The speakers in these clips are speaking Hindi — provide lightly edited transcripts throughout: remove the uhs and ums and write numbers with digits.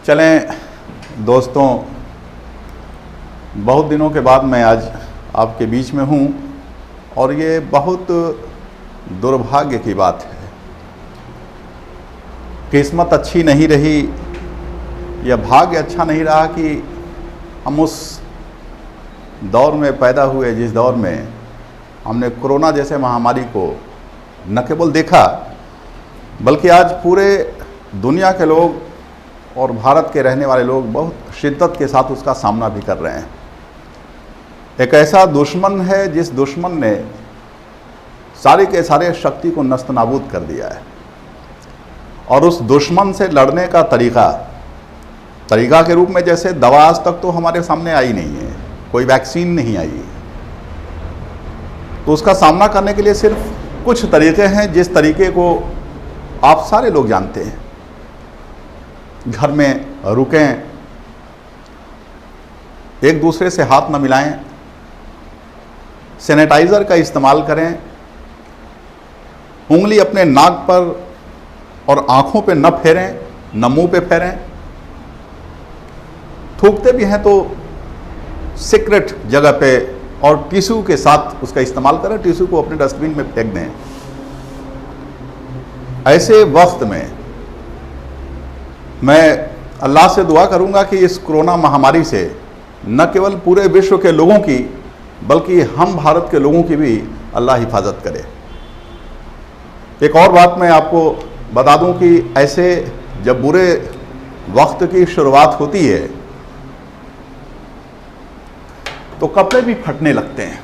चलें दोस्तों, बहुत दिनों के बाद मैं आज आपके बीच में हूँ और ये बहुत दुर्भाग्य की बात है। किस्मत अच्छी नहीं रही या भाग्य अच्छा नहीं रहा कि हम उस दौर में पैदा हुए जिस दौर में हमने कोरोना जैसे महामारी को न केवल देखा बल्कि आज पूरे दुनिया के लोग और भारत के रहने वाले लोग बहुत शिद्दत के साथ उसका सामना भी कर रहे हैं। एक ऐसा दुश्मन है जिस दुश्मन ने सारे के सारे शक्ति को नस्त नाबूद कर दिया है और उस दुश्मन से लड़ने का तरीका के रूप में जैसे दवा आज तक तो हमारे सामने आई नहीं है, कोई वैक्सीन नहीं आई है, तो उसका सामना करने के लिए सिर्फ कुछ तरीके हैं जिस तरीके को आप सारे लोग जानते हैं। घर में रुकें, एक दूसरे से हाथ न मिलाएं, सैनिटाइज़र का इस्तेमाल करें, उंगली अपने नाक पर और आँखों पे न फेरें, न मुंह पे फेरें, थूकते भी हैं तो सीक्रेट जगह पे और टिश्यू के साथ उसका इस्तेमाल करें, टिश्यू को अपने डस्टबिन में फेंक दें। ऐसे वक्त में मैं अल्लाह से दुआ करूंगा कि इस कोरोना महामारी से न केवल पूरे विश्व के लोगों की बल्कि हम भारत के लोगों की भी अल्लाह हिफाजत करे। एक और बात मैं आपको बता दूं कि ऐसे जब बुरे वक्त की शुरुआत होती है तो कपड़े भी फटने लगते हैं।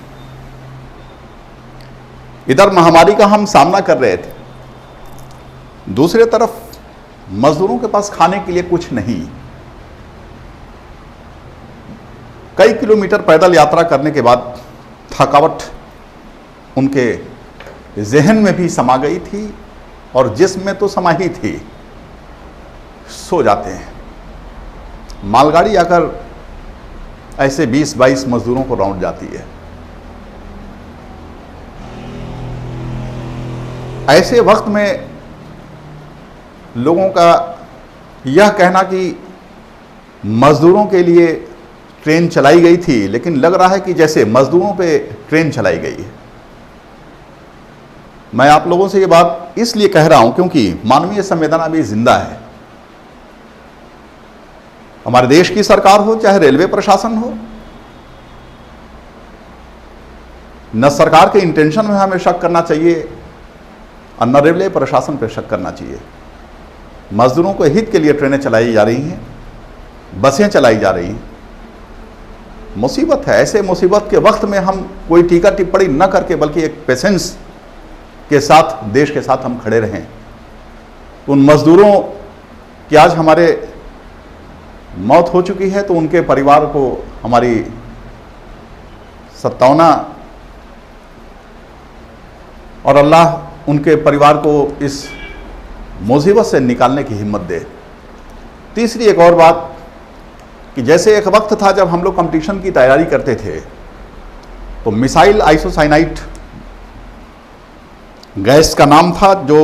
इधर महामारी का हम सामना कर रहे थे, दूसरी तरफ मजदूरों के पास खाने के लिए कुछ नहीं। कई किलोमीटर पैदल यात्रा करने के बाद थकावट उनके जहन में भी समा गई थी और जिस्म में तो समा ही थी, सो जाते हैं। मालगाड़ी आकर ऐसे 20-22 मजदूरों को रौंद जाती है। ऐसे वक्त में लोगों का यह कहना कि मजदूरों के लिए ट्रेन चलाई गई थी, लेकिन लग रहा है कि जैसे मजदूरों पे ट्रेन चलाई गई है। मैं आप लोगों से ये बात इसलिए कह रहा हूं क्योंकि मानवीय संवेदना अभी जिंदा है। हमारे देश की सरकार हो चाहे रेलवे प्रशासन हो, न सरकार के इंटेंशन में हमें शक करना चाहिए और न रेलवे प्रशासन पर शक करना चाहिए। मजदूरों के हित के लिए ट्रेनें चलाई जा रही हैं, बसें चलाई जा रही हैं। मुसीबत है, ऐसे मुसीबत के वक्त में हम कोई टीका टिप्पणी न करके बल्कि एक पेशेंस के साथ देश के साथ हम खड़े रहें। उन मजदूरों की आज हमारे मौत हो चुकी है तो उनके परिवार को हमारी सत्तावना और अल्लाह उनके परिवार को इस मुसीबत से निकालने की हिम्मत दे। तीसरी एक और बात कि जैसे एक वक्त था जब हम लोग कंपटीशन की तैयारी करते थे तो मिसाइल आइसोसाइनाइट गैस का नाम था जो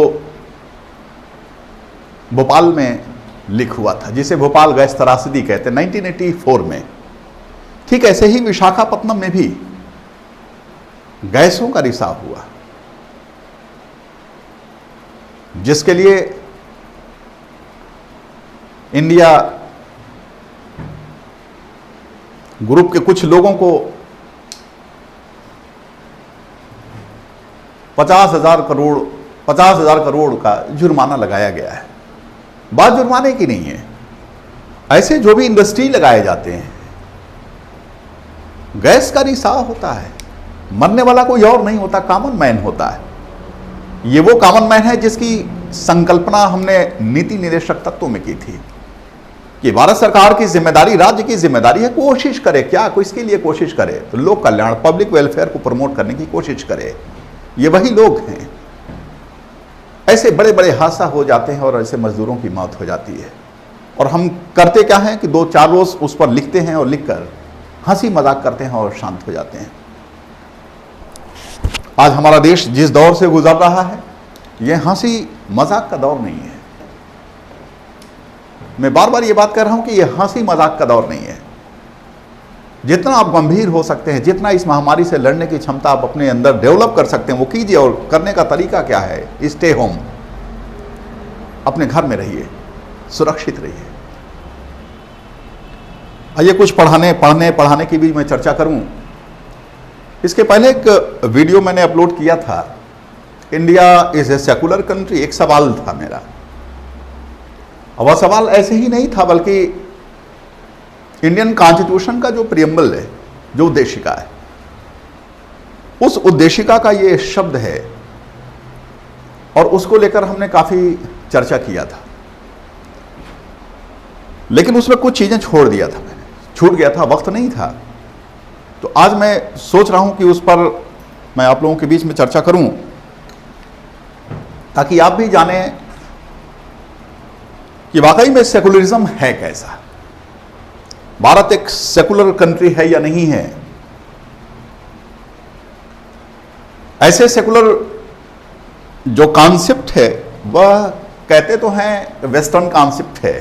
भोपाल में लीक हुआ था, जिसे भोपाल गैस त्रासदी कहते हैं 1984 में। ठीक ऐसे ही विशाखापत्तनम में भी गैसों का रिसाव हुआ, जिसके लिए इंडिया ग्रुप के कुछ लोगों को 50,000 करोड़ का जुर्माना लगाया गया है। बात जुर्माने की नहीं है, ऐसे जो भी इंडस्ट्री लगाए जाते हैं गैस का रिसाव होता है, मरने वाला कोई और नहीं होता, कॉमन मैन होता है। ये वो कॉमन मैन है जिसकी संकल्पना हमने नीति निदेशक तत्वों में की थी कि भारत सरकार की जिम्मेदारी, राज्य की जिम्मेदारी है कोशिश करे, क्या किसके लिए कोशिश करे, तो लोक कल्याण, पब्लिक वेलफेयर को प्रमोट करने की कोशिश करे। ये वही लोग हैं। ऐसे बड़े बड़े हादसा हो जाते हैं और ऐसे मजदूरों की मौत हो जाती है और हम करते क्या हैं कि 2-4 रोज उस पर लिखते हैं और लिखकर हंसी मजाक करते हैं और शांत हो जाते हैं। आज हमारा देश जिस दौर से गुजर रहा है यह हंसी मजाक का दौर नहीं है। मैं बार बार ये बात कर रहा हूं कि ये हंसी मजाक का दौर नहीं है। जितना आप गंभीर हो सकते हैं, जितना इस महामारी से लड़ने की क्षमता आप अपने अंदर डेवलप कर सकते हैं वो कीजिए। और करने का तरीका क्या है? स्टे होम, अपने घर में रहिए, सुरक्षित रहिए। आइए कुछ पढ़ाने की भी मैं चर्चा करूं। इसके पहले एक वीडियो मैंने अपलोड किया था, India is a secular country. एक सवाल था मेरा, और वह सवाल ऐसे ही नहीं था, बल्कि इंडियन कॉन्स्टिट्यूशन का जो प्रियम्बल है, जो उद्देशिका है, उस उद्देशिका का ये शब्द है, और उसको लेकर हमने काफी चर्चा किया था। लेकिन उसमें कुछ चीजें छोड़ दिया था, मैंने छूट गया था, वक्त नहीं था। तो आज मैं सोच रहा हूं कि उस पर मैं आप लोगों के बीच में चर्चा करूं, ताकि आप भी जानें कि वाकई में सेकुलरिज्म है कैसा, भारत एक सेकुलर कंट्री है या नहीं है। ऐसे सेकुलर जो कॉन्सेप्ट है वह कहते तो हैं वेस्टर्न कॉन्सेप्ट है।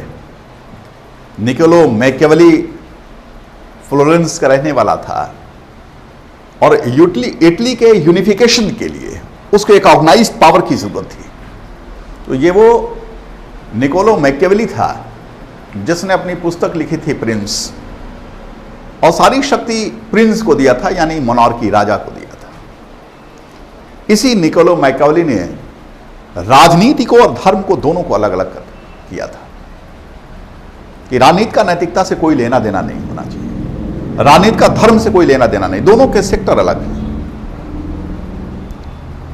निकोलो मैकियावेली फ्लोरेंस का रहने वाला था, और इटली के यूनिफिकेशन के लिए उसको एक ऑर्गेनाइज्ड पावर की जरूरत थी। तो ये वो निकोलो मैकियावेली था जिसने अपनी पुस्तक लिखी थी प्रिंस, और सारी शक्ति प्रिंस को दिया था, यानी मोनार्की, राजा को दिया था। इसी निकोलो मैकियावेली ने राजनीति को और धर्म को दोनों को अलग अलग किया था कि राजनीति का नैतिकता से कोई लेना देना नहीं होना चाहिए, राजनीति का धर्म से कोई लेना देना नहीं, दोनों के सेक्टर अलग हैं।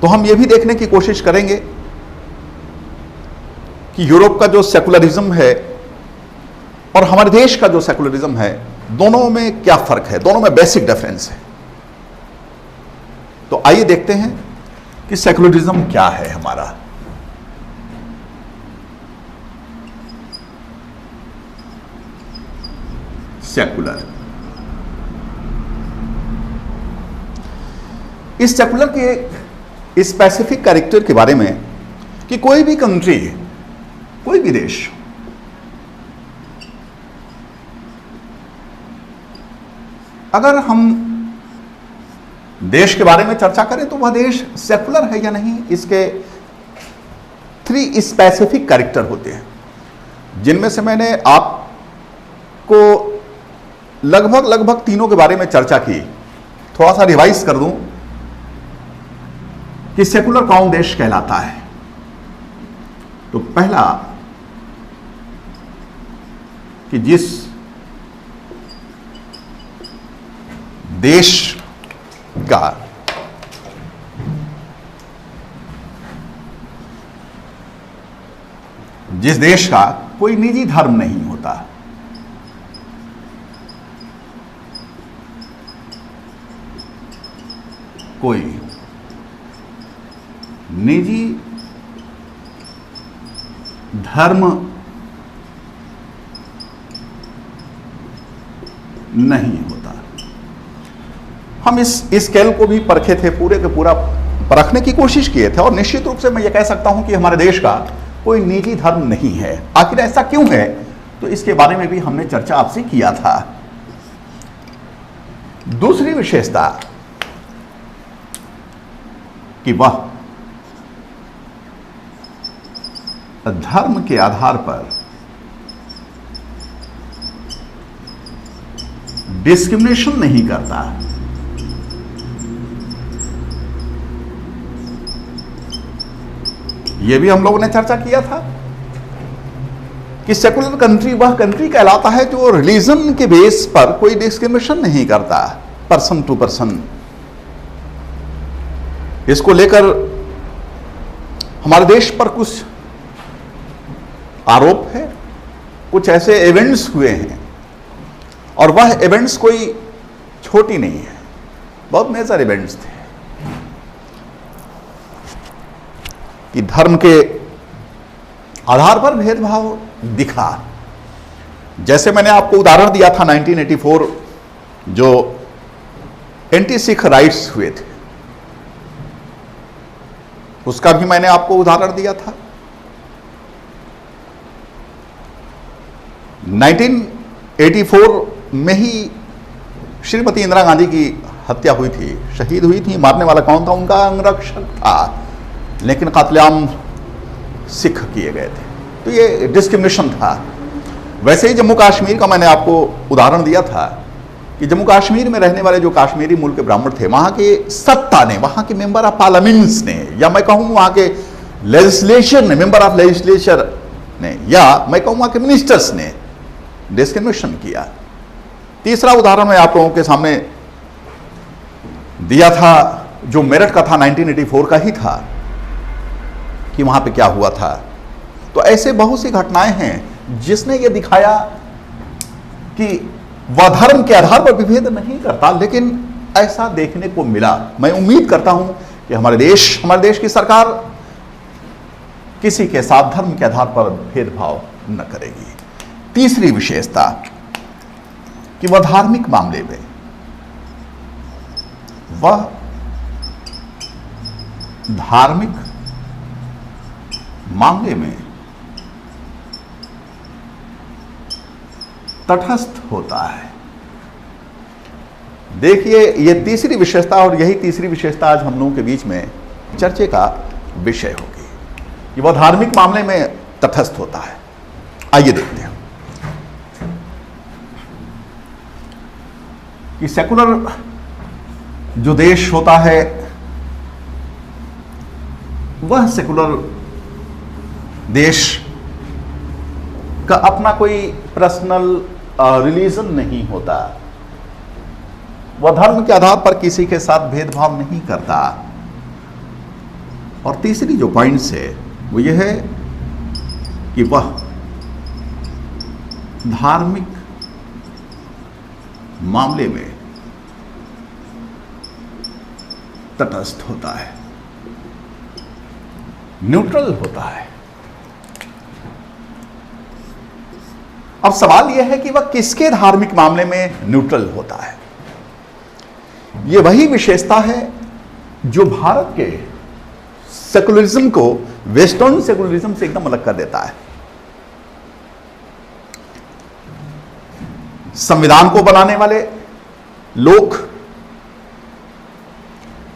तो हम ये भी देखने की कोशिश करेंगे कि यूरोप का जो सेकुलरिज्म है और हमारे देश का जो सेकुलरिज्म है, दोनों में क्या फर्क है, दोनों में बेसिक डिफरेंस है। तो आइए देखते हैं कि सेकुलरिज्म क्या है हमारा। सेकुलर, इस सेकुलर के एक स्पेसिफिक कैरेक्टर के बारे में कि कोई भी कंट्री, कोई भी देश अगर हम देश के बारे में चर्चा करें तो वह देश सेकुलर है या नहीं, इसके 3 स्पेसिफिक कैरेक्टर होते हैं, जिनमें से मैंने आपको लगभग तीनों के बारे में चर्चा की। थोड़ा सा रिवाइज कर दूं कि सेकुलर कौन देश कहलाता है। तो पहला कि जिस देश का कोई निजी धर्म नहीं होता, कोई निजी धर्म नहीं होता। हम इस स्केल को भी परखे थे, पूरे के पूरा परखने की कोशिश किए थे, और निश्चित रूप से मैं ये कह सकता हूं कि हमारे देश का कोई निजी धर्म नहीं है। आखिर ऐसा क्यों है, तो इसके बारे में भी हमने चर्चा आपसे किया था। दूसरी विशेषता कि वह धर्म के आधार पर डिस्क्रिमिनेशन नहीं करता। यह भी हम लोगों ने चर्चा किया था कि सेकुलर कंट्री वह कंट्री कहलाता है जो रिलीजन के बेस पर कोई डिस्क्रिमिनेशन नहीं करता, पर्सन टू पर्सन। इसको लेकर हमारे देश पर कुछ आरोप है, कुछ ऐसे इवेंट्स हुए हैं, और वह इवेंट्स कोई छोटी नहीं है, बहुत मेजर इवेंट्स थे कि धर्म के आधार पर भेदभाव दिखा। जैसे मैंने आपको उदाहरण दिया था 1984 जो एंटी सिख राइट्स हुए थे, उसका भी मैंने आपको उदाहरण दिया था। 1984 में ही श्रीमती इंदिरा गांधी की हत्या हुई थी, शहीद हुई थी। मारने वाला कौन था? उनका अंगरक्षक था, लेकिन कत्लेआम सिख किए गए थे। तो ये डिस्क्रिमिनेशन था। वैसे ही जम्मू कश्मीर का मैंने आपको उदाहरण दिया था कि जम्मू कश्मीर में रहने वाले जो कश्मीरी मूल के ब्राह्मण थे, वहाँ के सत्ता ने, वहाँ के मेंबर ऑफ पार्लियामेंट्स ने, या मैं कहूँ वहाँ के लेजिस्लेशन ने, मेंबर ऑफ लेजिस्लेचर ने, या मैं कहूँ वहाँ के मिनिस्टर्स ने डिस्क्रिमिनेशन किया। तीसरा उदाहरण मैं आप लोगों के सामने दिया था, जो मेरठ का था, 1984 का ही था, कि वहाँ पे क्या हुआ था। तो ऐसे बहुत सी घटनाएं हैं जिसने ये दिखाया कि वह धर्म के आधार पर विभेद नहीं करता, लेकिन ऐसा देखने को मिला। मैं उम्मीद करता हूं कि हमारे देश की सरकार किसी के साथ धर्म के आधार पर भेदभाव न करेगी। तीसरी विशेषता कि वह धार्मिक मामले में तटस्थ होता है। देखिए, यह तीसरी विशेषता, और यही तीसरी विशेषता आज हम लोगों के बीच में चर्चे का विषय होगी कि वह धार्मिक मामले में तटस्थ होता है। आइए देखते हैं कि सेकुलर जो देश होता है, वह सेकुलर देश का अपना कोई पर्सनल रिलीजन नहीं होता। वह धर्म के आधार पर किसी के साथ भेदभाव नहीं करता। और तीसरी जो पॉइंट्स है वो यह है कि वह धार्मिक मामले में तटस्थ होता है, न्यूट्रल होता है। अब सवाल यह है कि वह किसके धार्मिक मामले में न्यूट्रल होता है। यह वही विशेषता है जो भारत के सेकुलरिज्म को वेस्टर्न सेकुलरिज्म से एकदम अलग कर देता है। संविधान को बनाने वाले लोग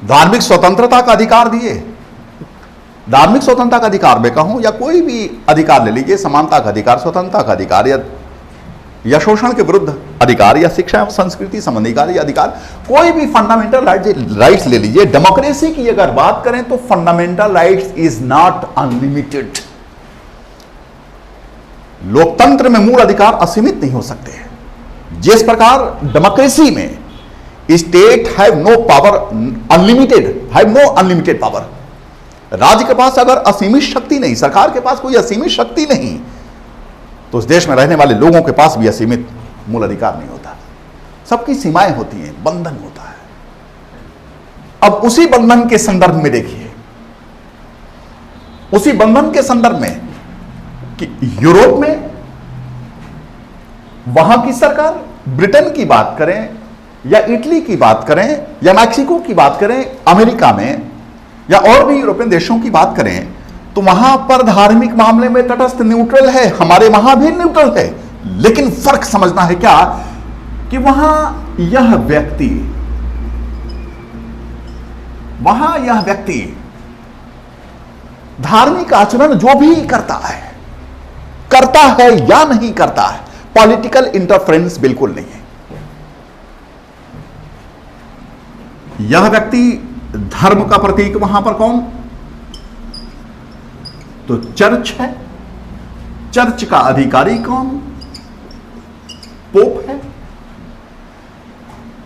धार्मिक स्वतंत्रता का अधिकार दिए। धार्मिक स्वतंत्रता का अधिकार मैं कहूं, या कोई भी अधिकार ले लीजिए, समानता का अधिकार, स्वतंत्रता का अधिकार, या शोषण के विरुद्ध अधिकार, या शिक्षा एवं संस्कृति संबंधी अधिकार, कोई भी फंडामेंटल राइट्स ले लीजिए। डेमोक्रेसी की अगर बात करें तो fundamental rights is not unlimited. लोकतंत्र में मूल अधिकार असीमित नहीं हो सकते। जिस प्रकार डेमोक्रेसी में state have no power unlimited power, राज्य के पास अगर असीमित शक्ति नहीं, सरकार के पास कोई असीमित शक्ति नहीं, तो उस देश में रहने वाले लोगों के पास भी असीमित मूल अधिकार नहीं होता। सबकी सीमाएं होती हैं, बंधन होता है। अब उसी बंधन के संदर्भ में देखिए, उसी बंधन के संदर्भ में कि यूरोप में वहां की सरकार, ब्रिटेन की बात करें, या इटली की बात करें, या मैक्सिको की बात करें, अमेरिका में, या और भी यूरोपियन देशों की बात करें, तो वहां पर धार्मिक मामले में तटस्थ न्यूट्रल है। हमारे वहां भी न्यूट्रल है, लेकिन फर्क समझना है क्या कि वहां यह व्यक्ति धार्मिक आचरण जो भी करता है या नहीं करता है, पॉलिटिकल इंटरफेरेंस बिल्कुल नहीं है। यह व्यक्ति धर्म का प्रतीक वहां पर कौन? तो चर्च है। चर्च का अधिकारी कौन? पोप है।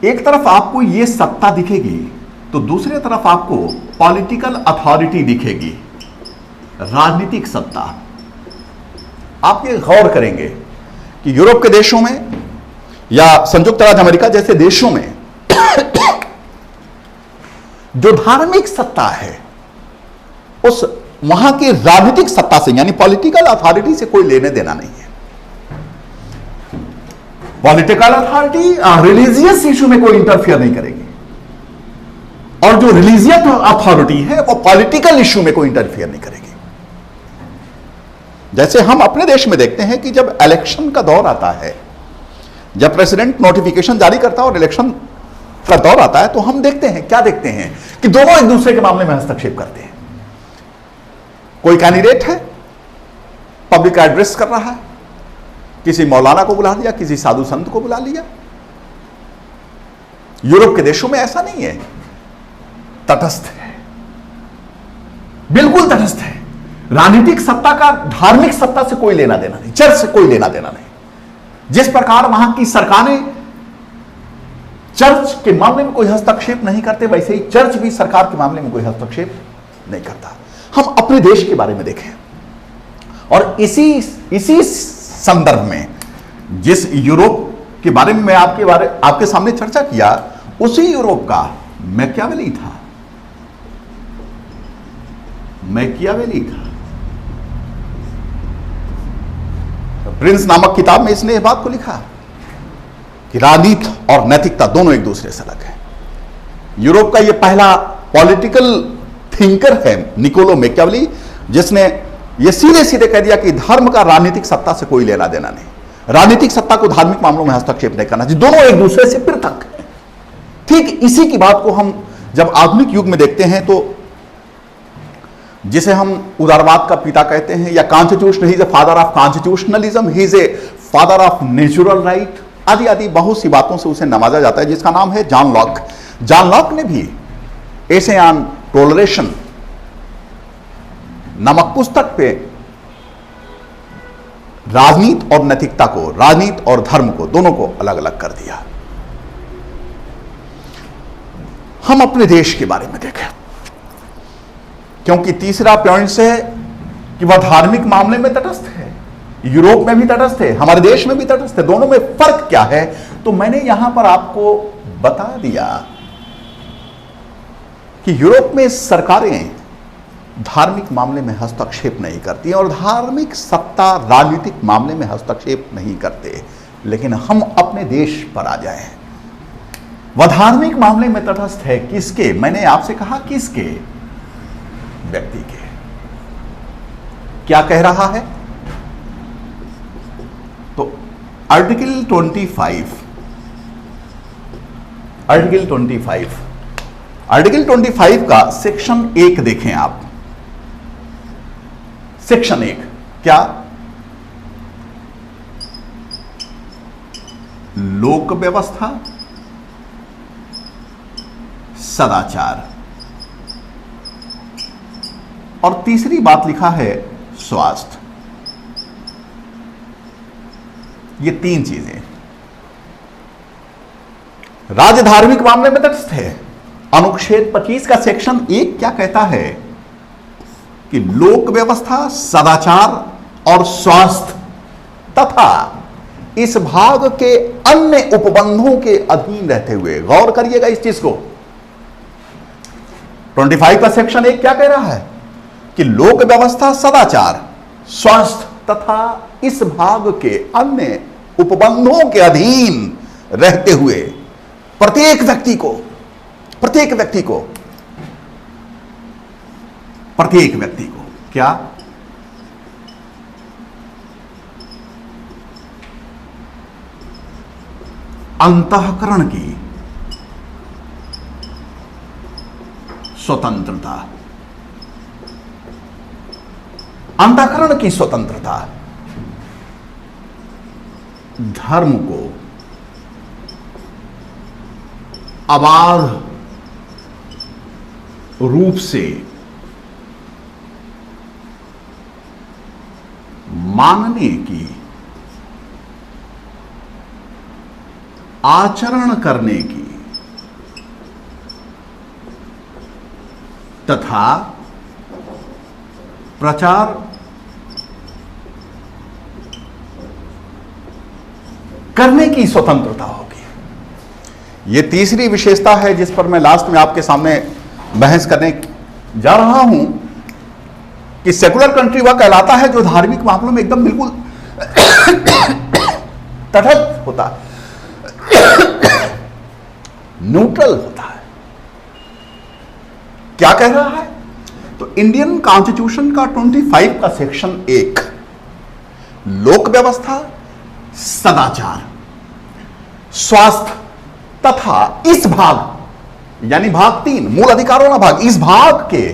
एक तरफ आपको यह सत्ता दिखेगी, तो दूसरी तरफ आपको पॉलिटिकल अथॉरिटी दिखेगी, राजनीतिक सत्ता। आप ये गौर करेंगे कि यूरोप के देशों में या संयुक्त राज्य अमेरिका जैसे देशों में जो धार्मिक सत्ता है, उस वहां की राजनीतिक सत्ता से, यानी पॉलिटिकल अथॉरिटी से कोई लेने देना नहीं है। पॉलिटिकल अथॉरिटी रिलीजियस इशू में कोई इंटरफियर नहीं करेगी, और जो रिलीजियस अथॉरिटी है वो पॉलिटिकल इशू में कोई इंटरफियर नहीं करेगी। जैसे हम अपने देश में देखते हैं कि जब इलेक्शन का दौर आता है, जब प्रेसिडेंट नोटिफिकेशन जारी करता है और इलेक्शन का दौर आता है, तो हम देखते हैं, क्या देखते हैं कि दोनों एक दूसरे के मामले में हस्तक्षेप करते हैं। कोई कैंडिडेट है, पब्लिक एड्रेस कर रहा है, किसी मौलाना को बुला लिया, किसी साधु संत को बुला लिया। यूरोप के देशों में ऐसा नहीं है, तटस्थ है, बिल्कुल तटस्थ है। राजनीतिक सत्ता का धार्मिक सत्ता से कोई लेना देना नहीं, चर्च से कोई लेना देना नहीं। जिस प्रकार वहां की सरकारें चर्च के मामले में कोई हस्तक्षेप नहीं करते, वैसे ही चर्च भी सरकार के मामले में कोई हस्तक्षेप नहीं करता। हम अपने देश के बारे में देखें, और इसी संदर्भ में जिस यूरोप के बारे में मैं आपके सामने चर्चा किया, उसी यूरोप का मैकियावेली था। प्रिंस नामक किताब में इसने इस बात को लिखा कि राजनीति और नैतिकता दोनों एक दूसरे से अलग है। यूरोप का यह पहला पॉलिटिकल थिंकर है निकोलो मैकियावेली, जिसने यह सीधे सीधे कह दिया कि धर्म का राजनीतिक सत्ता से कोई लेना देना नहीं, राजनीतिक सत्ता को धार्मिक मामलों में हस्तक्षेप नहीं करना चाहिए, दोनों एक दूसरे से पृथक है। ठीक इसी की बात को हम जब आधुनिक युग में देखते हैं, तो जिसे हम उदारवाद का पिता कहते हैं, या constitution, he is a father of constitutionalism, he is a father of natural right, आदि आदि बहुत सी बातों से उसे नवाजा जाता है, जिसका नाम है जॉन लॉक। जॉन लॉक ने भी एसे ऑन टॉलरेशन नामक पुस्तक पे राजनीति और नैतिकता को, राजनीति और धर्म को, दोनों को अलग अलग कर दिया। हम अपने देश के बारे में देखें, क्योंकि तीसरा पॉइंट है कि वह धार्मिक मामले में तटस्थ है, यूरोप में भी तटस्थ है, हमारे देश में भी तटस्थ है। दोनों में फर्क क्या है, तो मैंने यहां पर आपको बता दिया कि यूरोप में सरकारें धार्मिक मामले में हस्तक्षेप नहीं करती और धार्मिक सत्ता राजनीतिक मामले में हस्तक्षेप नहीं करते। लेकिन हम अपने देश पर आ जाएं, वह धार्मिक मामले में तटस्थ है। किसके? मैंने आपसे कहा किसके? व्यक्ति के। क्या कह रहा है? तो आर्टिकल 25 का सेक्शन 1 देखें आप। सेक्शन 1 क्या? लोक व्यवस्था, सदाचार, और तीसरी बात लिखा है स्वास्थ्य। ये तीन चीजें राज्य धार्मिक मामले में तटस्थ है। अनुच्छेद 25 का सेक्शन 1 क्या कहता है कि लोक व्यवस्था, सदाचार और स्वास्थ्य तथा इस भाग के अन्य उपबंधों के अधीन रहते हुए, गौर करिएगा इस चीज को। 25 का सेक्शन 1 क्या कह रहा है कि लोक व्यवस्था, सदाचार, स्वास्थ्य तथा इस भाग के अन्य उपबंधों के अधीन रहते हुए प्रत्येक व्यक्ति को क्या? अंतःकरण की स्वतंत्रता, अंतःकरण की स्वतंत्रता, धर्म को अबाध रूप से मानने की, आचरण करने की तथा प्रचार करने की स्वतंत्रता होगी। यह तीसरी विशेषता है जिस पर मैं लास्ट में आपके सामने बहस करने जा रहा हूं कि सेकुलर कंट्री वह कहलाता है जो धार्मिक मामलों में एकदम बिल्कुल तटस्थ होता है, न्यूट्रल होता है। क्या कह रहा है? तो इंडियन कॉन्स्टिट्यूशन का 25 का सेक्शन 1 लोक व्यवस्था, सदाचार, स्वास्थ्य तथा इस भाग यानी भाग 3 मूल अधिकारों वाला भाग, इस भाग के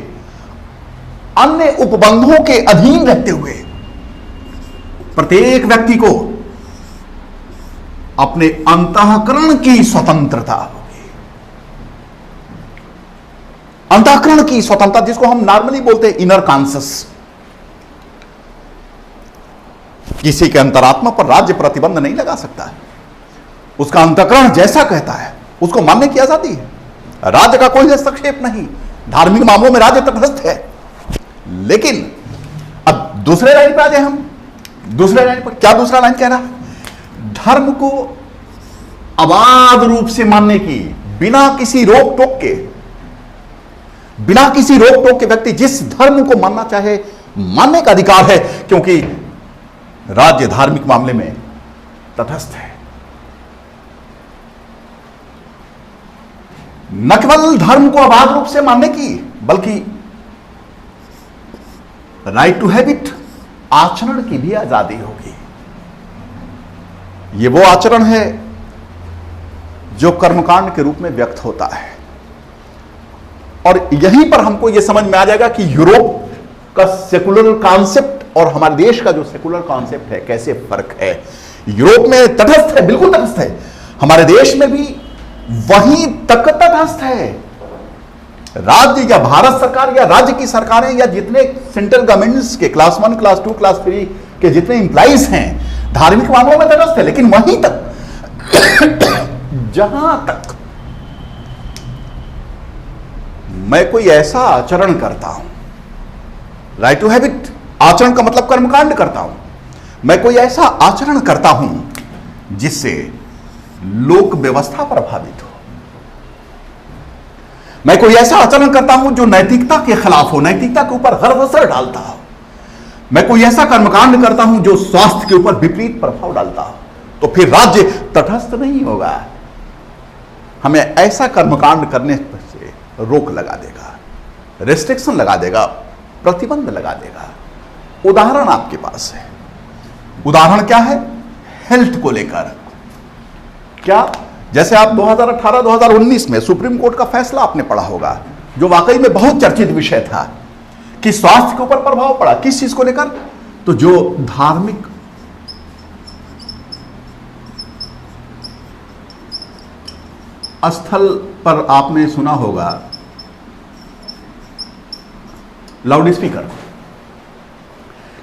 अन्य उपबंधों के अधीन रहते हुए प्रत्येक व्यक्ति को अपने अंतःकरण की स्वतंत्रता होगी। अंतःकरण की स्वतंत्रता, जिसको हम नॉर्मली बोलते हैं इनर कॉन्शस। किसी के अंतरात्मा पर राज्य प्रतिबंध नहीं लगा सकता है। उसका अंतःकरण जैसा कहता है उसको मानने की आजादी है। राज्य का कोई हस्तक्षेप नहीं। धार्मिक मामलों में राज्य तटस्थ है। लेकिन अब दूसरे लाइन पर आ जाए हम। दूसरे लाइन पर क्या दूसरा लाइन कह रहा है? धर्म को अबाध रूप से मानने की, बिना किसी रोक टोक के, बिना किसी रोक टोक के व्यक्ति जिस धर्म को मानना चाहे मानने का अधिकार है, क्योंकि राज्य धार्मिक मामले में तटस्थ है। न केवल धर्म को अबाध रूप से मानने की, बल्कि राइट टू हैबिट, आचरण की भी आजादी होगी। यह वो आचरण है जो कर्मकांड के रूप में व्यक्त होता है। और यहीं पर हमको यह समझ में आ जाएगा कि यूरोप का सेकुलर कॉन्सेप्ट और हमारे देश का जो सेकुलर कॉन्सेप्ट है कैसे फर्क है। यूरोप में तटस्थ है, बिल्कुल तटस्थ है। हमारे देश में भी वहीं तक तटस्थ है। राज्य या भारत सरकार या राज्य की सरकारें या जितने सेंट्रल गवर्नमेंट्स के क्लास 1, क्लास 2, क्लास 3 के जितने इंप्लाइज हैं धार्मिक मामलों में तटस्थ है। लेकिन वहीं तक जहां तक मैं कोई ऐसा आचरण करता हूं, राइट टू हैबिट, आचरण का मतलब कर्मकांड करता हूं, मैं कोई ऐसा आचरण करता हूं जिससे लोक व्यवस्था प्रभावित हो, मैं कोई ऐसा आचरण करता हूं जो नैतिकता के खिलाफ हो, नैतिकता के ऊपर हर असर डालता हो, मैं कोई ऐसा कर्मकांड करता हूं जो स्वास्थ्य के ऊपर विपरीत प्रभाव डालता हो, तो फिर राज्य तटस्थ नहीं होगा। हमें ऐसा कर्मकांड करने से रोक लगा देगा, रेस्ट्रिक्शन लगा देगा, प्रतिबंध लगा देगा। उदाहरण आपके पास है। उदाहरण क्या है? हेल्थ को लेकर। क्या? जैसे आप 2018-2019 में सुप्रीम कोर्ट का फैसला आपने पढ़ा होगा, जो वाकई में बहुत चर्चित विषय था कि स्वास्थ्य के ऊपर प्रभाव पड़ा। किस चीज को लेकर? तो जो धार्मिक स्थल पर आपने सुना होगा लाउड स्पीकर,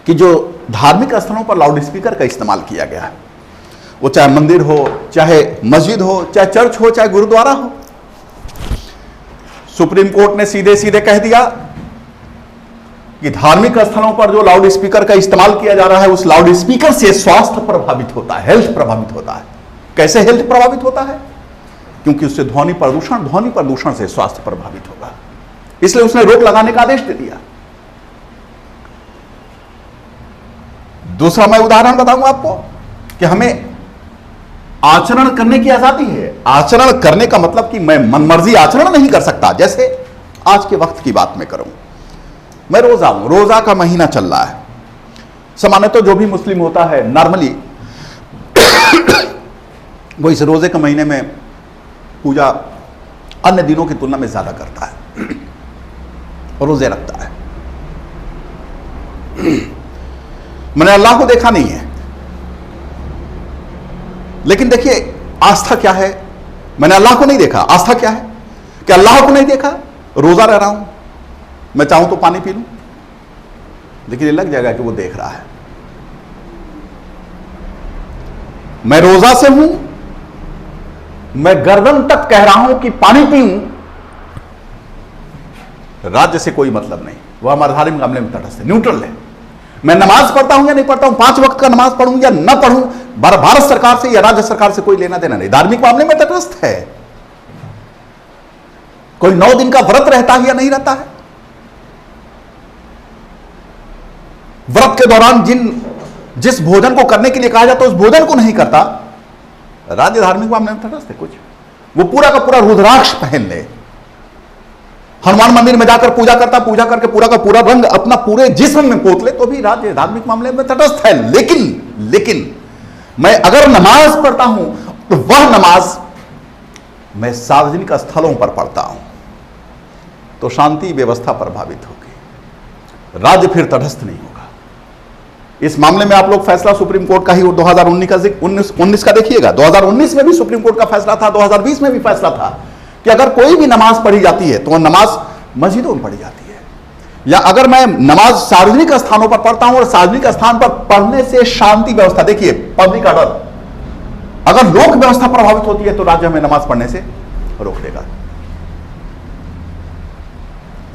कि जो धार्मिक स्थलों पर लाउड स्पीकर का इस्तेमाल किया गया है, वो चाहे मंदिर हो, चाहे मस्जिद हो, चाहे चर्च हो, चाहे गुरुद्वारा हो, सुप्रीम कोर्ट ने सीधे सीधे कह दिया कि धार्मिक स्थलों पर जो लाउड स्पीकर का इस्तेमाल किया जा रहा है, उस लाउड स्पीकर से स्वास्थ्य प्रभावित होता है, हेल्थ प्रभावित होता है। कैसे हेल्थ प्रभावित होता है? क्योंकि उससे ध्वनि प्रदूषण से स्वास्थ्य प्रभावित होगा। इसलिए उसने रोक लगाने का आदेश दे दिया। दूसरा मैं उदाहरण बताऊंगा आपको कि हमें आचरण करने की आजादी है। आचरण करने का मतलब कि मैं मनमर्जी आचरण नहीं कर सकता। जैसे आज के वक्त की बात मैं करूं, मैं रोजा हूं, रोजा का महीना चल रहा है। सामान्यतः जो भी मुस्लिम होता है नॉर्मली वो इस रोजे के महीने में पूजा अन्य दिनों की तुलना में ज्यादा करता है, रोजे रखता है। मैंने अल्लाह को देखा नहीं है, लेकिन देखिए आस्था क्या है। मैंने अल्लाह को नहीं देखा, आस्था क्या है कि अल्लाह को नहीं देखा, रोजा रह रहा हूं, मैं चाहूं तो पानी पी लूं, लेकिन ये लग जाएगा कि वो देख रहा है। मैं रोजा से हूं, मैं गर्दन तक कह रहा हूं कि पानी पीऊं, राज्य से कोई मतलब नहीं, वह हमारे धार्मिक मामले में तटस्थ है, न्यूट्रल है। मैं नमाज पढ़ता हूं या नहीं पढ़ता हूं, 5 वक्त का नमाज पढ़ूं या ना पढ़ूं, भारत सरकार से या राज्य सरकार से कोई लेना देना नहीं, धार्मिक मामले में तटस्थ है। कोई 9 दिन का व्रत रहता है या नहीं रहता है, व्रत के दौरान जिस भोजन को करने के लिए कहा जाता है उस भोजन को नहीं करता, राज्य धार्मिक मामले में तटस्थ है। कुछ वो पूरा का पूरा रुद्राक्ष पहन ले, हनुमान मंदिर में जाकर पूजा करता, पूजा करके पूरा का पूरा रंग अपना पूरे जिस्म में पोत ले, तो भी राज्य धार्मिक मामले में तटस्थ है। लेकिन मैं अगर नमाज पढ़ता हूं तो वह नमाज मैं सार्वजनिक स्थलों पर पढ़ता हूं तो शांति व्यवस्था प्रभावित होगी, राज्य फिर तटस्थ नहीं होगा। इस मामले में आप लोग फैसला सुप्रीम कोर्ट का ही 2019 का देखिएगा। 2019 में भी सुप्रीम कोर्ट का फैसला था, 2020 में भी फैसला था कि अगर कोई भी नमाज पढ़ी जाती है तो वह नमाज मस्जिदों में पढ़ी जाती है, या अगर मैं नमाज सार्वजनिक स्थानों पर पढ़ता हूं और सार्वजनिक स्थान पर पढ़ने से शांति व्यवस्था, देखिए पब्लिक ऑर्डर, अगर लोक व्यवस्था प्रभावित होती है तो राज्य हमें नमाज पढ़ने से रोक देगा।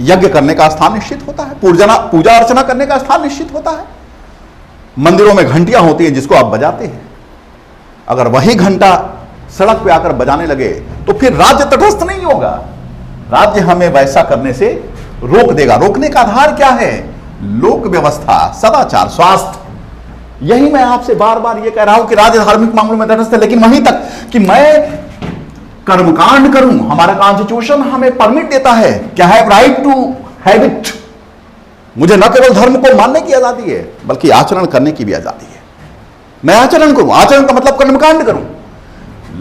यज्ञ करने का स्थान निश्चित होता है, पूजा अर्चना करने का स्थान निश्चित होता है, मंदिरों में घंटियां होती हैं जिसको आप बजाते हैं, अगर वही घंटा सड़क पे आकर बजाने लगे तो फिर राज्य तटस्थ नहीं होगा, राज्य हमें वैसा करने से रोक देगा। रोकने का आधार क्या है? लोक व्यवस्था, सदाचार, स्वास्थ्य। यही मैं आपसे बार बार ये कह रहा हूं कि राज्य धार्मिक मामलों में तटस्थ है, लेकिन वहीं तक कि मैं कर्मकांड करूं, हमारा कॉन्स्टिट्यूशन हमें परमिट देता है, क्या है, राइट टू हैबिट। मुझे न केवल धर्म को मानने की आजादी है बल्कि आचरण करने की भी आजादी है। मैं आचरण करूं, आचरण का मतलब कर्मकांड करूं,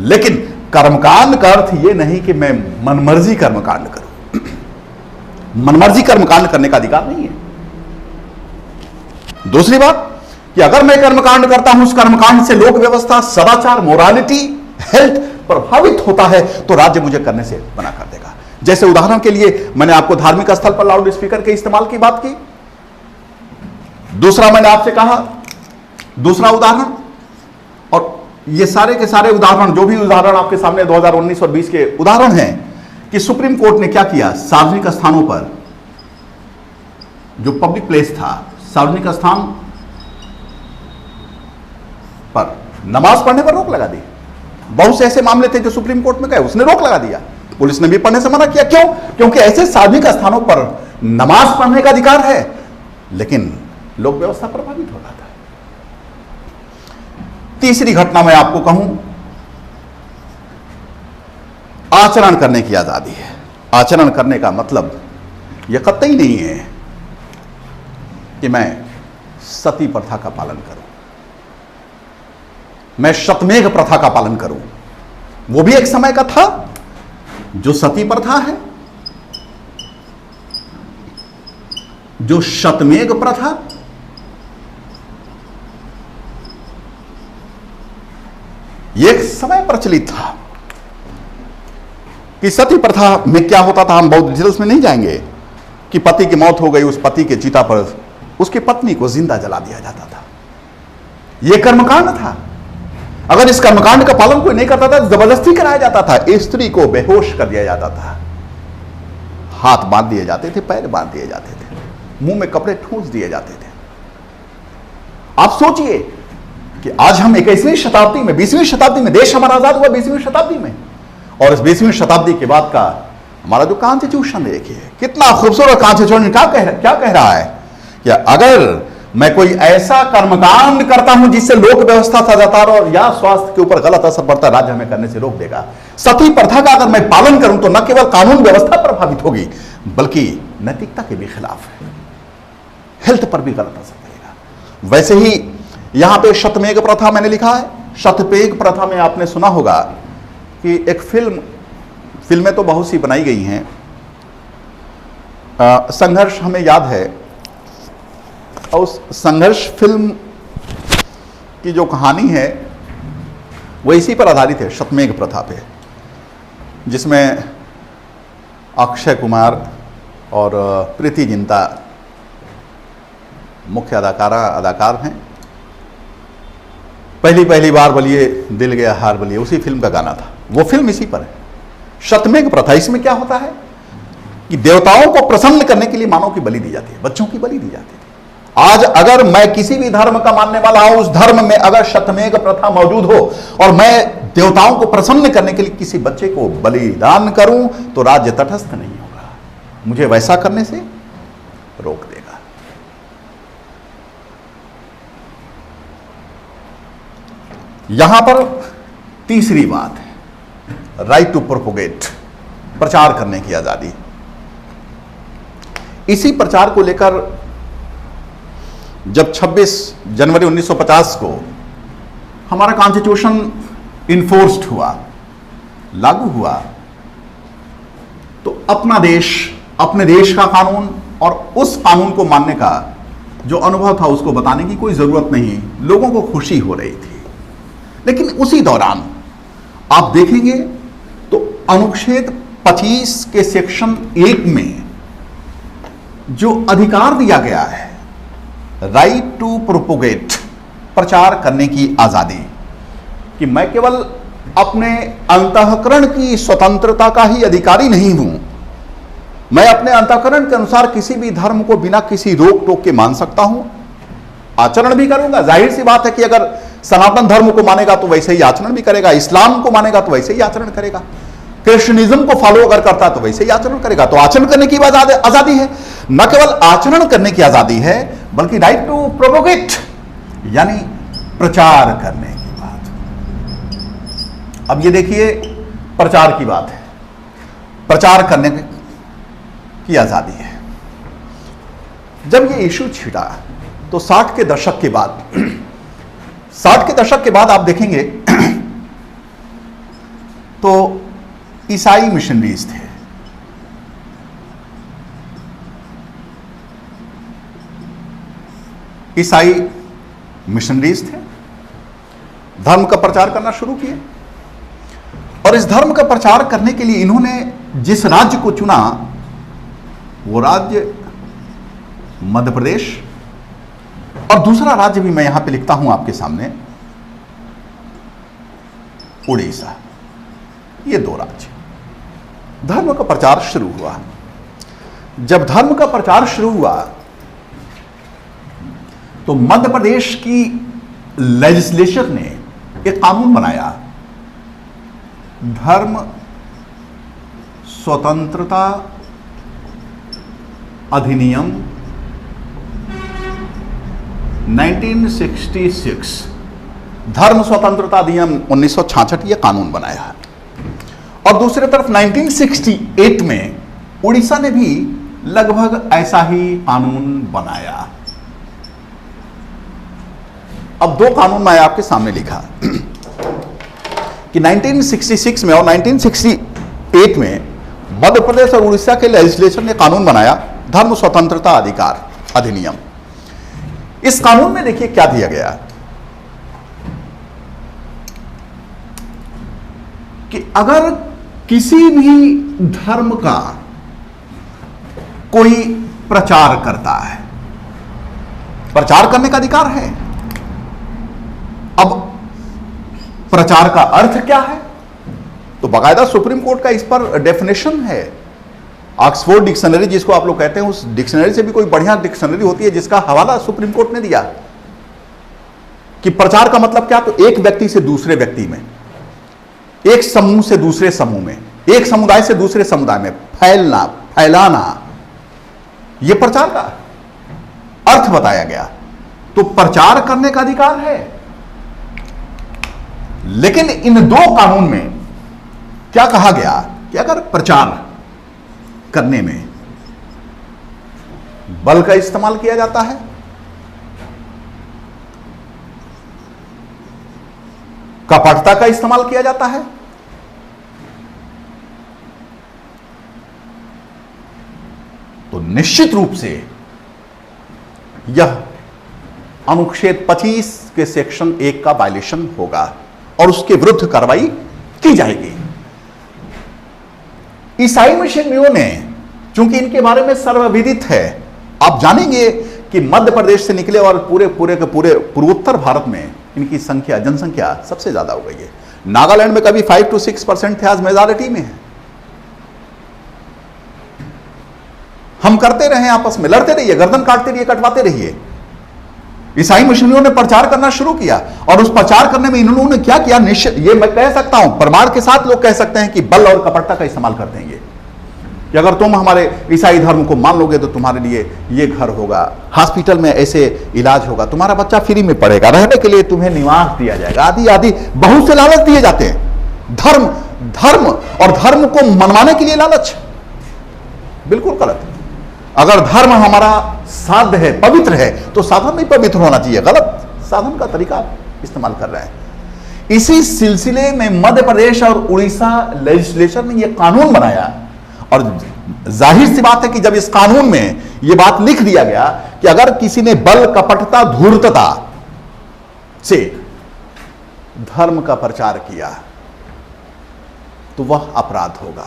लेकिन कर्मकांड का अर्थ यह नहीं कि मैं मनमर्जी कर्मकांड करूं। मनमर्जी कर्मकांड करने का अधिकार नहीं है। दूसरी बात कि अगर मैं कर्मकांड करता हूं, उस कर्मकांड से लोक व्यवस्था, सदाचार, मोरालिटी, हेल्थ प्रभावित होता है तो राज्य मुझे करने से मना कर देगा। जैसे उदाहरण के लिए मैंने आपको धार्मिक स्थल पर लाउड स्पीकर के इस्तेमाल की बात की। दूसरा मैंने आपसे कहा, दूसरा उदाहरण, और ये सारे के सारे उदाहरण, जो भी उदाहरण आपके सामने 2019 और 20 के उदाहरण हैं, कि सुप्रीम कोर्ट ने क्या किया, सार्वजनिक स्थानों पर, जो पब्लिक प्लेस था, सार्वजनिक स्थान पर नमाज पढ़ने पर रोक लगा दी। बहुत से ऐसे मामले थे जो सुप्रीम कोर्ट में गए, उसने रोक लगा दिया, पुलिस ने भी पढ़ने से मना किया। क्यों? क्योंकि ऐसे सार्वजनिक स्थानों पर नमाज पढ़ने का अधिकार है, लेकिन लोक व्यवस्था प्रभावित हो रहा था। तीसरी घटना मैं आपको कहूं, आचरण करने की आजादी है। आचरण करने का मतलब यह कतई नहीं है कि मैं सती प्रथा का पालन करूं, मैं शतमेघ प्रथा का पालन करूं। वो भी एक समय का था जो सती प्रथा है, जो शतमेघ प्रथा, ये एक समय प्रचलित था। कि सती प्रथा में क्या होता था, हम बहुत डिटेल्स में नहीं जाएंगे, कि पति की मौत हो गई, उस पति के चिता पर उसकी पत्नी को जिंदा जला दिया जाता था। यह कर्मकांड था। अगर इस कर्मकांड का पालन कोई नहीं करता था, जबरदस्ती कराया जाता था, स्त्री को बेहोश कर दिया जाता था, हाथ बांध दिए जाते थे, पैर बांध दिए जाते थे, मुंह में कपड़े ठूंस दिए जाते थे। आप सोचिए कि आज हम 21वीं शताब्दी में, 20वीं शताब्दी में, देश हमारा आजाद हुआ 20वीं शताब्दी में, और इस 20वीं शताब्दी के बाद का हमारा जो कॉन्स्टिट्यूशन देखिए, कितना खूबसूरत कॉन्स्टिट्यूशन। क्या कह रहा है कि अगर मैं कोई ऐसा कर्मकांड करता हूं जिससे लोक व्यवस्था, सदाचार और या स्वास्थ्य के ऊपर गलत असर पड़ता है, राज्य हमें करने से रोक देगा। सती प्रथा का अगर मैं पालन करूं तो न केवल कानून व्यवस्था प्रभावित होगी बल्कि नैतिकता के भी खिलाफ है, हेल्थ पर भी गलत असर पड़ेगा। वैसे ही यहां पे शतमेघ प्रथा मैंने लिखा है। शतमेघ प्रथा में आपने सुना होगा कि एक फिल्में तो बहुत सी बनाई गई हैं। संघर्ष हमें याद है, और उस संघर्ष फिल्म की जो कहानी है वो इसी पर आधारित है, शतमेघ प्रथा पे, जिसमें अक्षय कुमार और प्रीति जिंटा मुख्य अदाकार हैं। पहली बार बलिए दिल गया हार बलिए, उसी फिल्म का गाना था, वो फिल्म इसी पर है। शतमेघ प्रथा, इसमें क्या होता है कि देवताओं को प्रसन्न करने के लिए मानव की बलि दी जाती है, बच्चों की बलि दी जाती है। आज अगर मैं किसी भी धर्म का मानने वाला हूं, उस धर्म में अगर शतमेघ प्रथा मौजूद हो और मैं देवताओं को प्रसन्न करने के लिए किसी बच्चे को बलिदान करूं तो राज्य तटस्थ नहीं होगा, मुझे वैसा करने से रोक देगा। यहां पर तीसरी बात है, राइट टू प्रोपोगेट, प्रचार करने की आजादी। इसी प्रचार को लेकर जब 26 जनवरी 1950 को हमारा कॉन्स्टिट्यूशन इन्फोर्स्ड हुआ, लागू हुआ, तो अपना देश, अपने देश का कानून और उस कानून को मानने का जो अनुभव था उसको बताने की कोई जरूरत नहीं, लोगों को खुशी हो रही थी। लेकिन उसी दौरान आप देखेंगे तो अनुच्छेद 25 के सेक्शन 1 में जो अधिकार दिया गया है, राइट टू प्रोपोगेट, प्रचार करने की आजादी, कि मैं केवल अपने अंतःकरण की स्वतंत्रता का ही अधिकारी नहीं हूं, मैं अपने अंतःकरण के अनुसार किसी भी धर्म को बिना किसी रोक टोक के मान सकता हूं, आचरण भी करूंगा। जाहिर सी बात है कि अगर सनातन धर्म को मानेगा तो वैसे ही आचरण भी करेगा, इस्लाम को मानेगा तो वैसे ही आचरण करेगा, क्रिश्चियनिज्म को फॉलो अगर करता तो वैसे ही आचरण करेगा। तो आचरण करने की आजादी है, न केवल आचरण करने की आजादी है बल्कि राइट टू प्रोपोगेट यानी प्रचार करने की बात। अब ये देखिए, प्रचार की बात है, प्रचार करने की आजादी है। जब ये इशू छिड़ा तो 60 के दशक के बाद, 60 के दशक के बाद आप देखेंगे तो ईसाई मिशनरीज थे, ईसाई मिशनरीज थे, धर्म का प्रचार करना शुरू किए। और इस धर्म का प्रचार करने के लिए इन्होंने जिस राज्य को चुना वो राज्य मध्य प्रदेश, और दूसरा राज्य भी मैं यहां पे लिखता हूं आपके सामने, उड़ीसा। ये दो राज्य, धर्म का प्रचार शुरू हुआ। जब धर्म का प्रचार शुरू हुआ तो मध्य प्रदेश की लेजिस्लेचर ने एक कानून बनाया, धर्म स्वतंत्रता अधिनियम 1966, धर्म स्वतंत्रता अधिनियम 1966, यह कानून बनाया है। और दूसरी तरफ 1968 में उड़ीसा ने भी लगभग ऐसा ही कानून बनाया। अब दो कानून मैं आपके सामने लिखा कि 1966 में और 1968 में मध्य प्रदेश और उड़ीसा के लेजिस्लेचर ने कानून बनाया, धर्म स्वतंत्रता अधिकार अधिनियम। इस कानून में देखिए क्या दिया गया कि अगर किसी भी धर्म का कोई प्रचार करता है, प्रचार करने का अधिकार है। अब प्रचार का अर्थ क्या है, तो बाकायदा सुप्रीम कोर्ट का इस पर डेफिनेशन है। ऑक्सफोर्ड डिक्शनरी जिसको आप लोग कहते हैं, उस डिक्शनरी से भी कोई बढ़िया डिक्शनरी होती है जिसका हवाला सुप्रीम कोर्ट ने दिया कि प्रचार का मतलब क्या, तो एक व्यक्ति से दूसरे व्यक्ति में, एक समूह से दूसरे समूह में, एक समुदाय से दूसरे समुदाय में फैलना, फैलाना, यह प्रचार का अर्थ बताया गया। तो प्रचार करने का अधिकार है। लेकिन इन दो कानून में क्या कहा गया कि अगर प्रचार करने में बल का इस्तेमाल किया जाता है, कपटता का इस्तेमाल किया जाता है, तो निश्चित रूप से यह अनुच्छेद 25 के सेक्शन 1 का वायलेशन होगा और उसके विरुद्ध कार्रवाई की जाएगी। ईसाई मिशनरियों ने, चूंकि इनके बारे में सर्वविदित है, आप जानेंगे कि मध्य प्रदेश से निकले और पूरे पूर्वोत्तर भारत में इनकी संख्या, जनसंख्या सबसे ज्यादा हो गई है। नागालैंड में कभी 5 to 6% थे, आज मेजॉरिटी में है। हम करते रहे, आपस में लड़ते रहिए, गर्दन काटते रहिए, कटवाते रहिए। ईसाई मिशनरियों ने प्रचार करना शुरू किया और उस प्रचार करने में इन्होंने क्या किया, निश्चित ये मैं कह सकता हूं, प्रमाण के साथ लोग कह सकते हैं कि बल और कपटता का इस्तेमाल करते हैं कि अगर तुम हमारे ईसाई धर्म को मान लोगे तो तुम्हारे लिए ये घर होगा, हॉस्पिटल में ऐसे इलाज होगा, तुम्हारा बच्चा फ्री में पढ़ेगा, रहने के लिए तुम्हें निवास दिया जाएगा, आदि आदि बहुत से लालच दिए जाते हैं। धर्म और धर्म को मनवाने के लिए लालच, बिल्कुल गलत। अगर धर्म हमारा साध्य है, पवित्र है, तो साधन भी पवित्र होना चाहिए। गलत साधन का तरीका इस्तेमाल कर रहे हैं। इसी सिलसिले में मध्य प्रदेश और उड़ीसा लेजिस्लेचर ने यह कानून बनाया, और जाहिर सी बात है कि जब इस कानून में यह बात लिख दिया गया कि अगर किसी ने बल, कपटता, धूर्तता से धर्म का प्रचार किया तो वह अपराध होगा।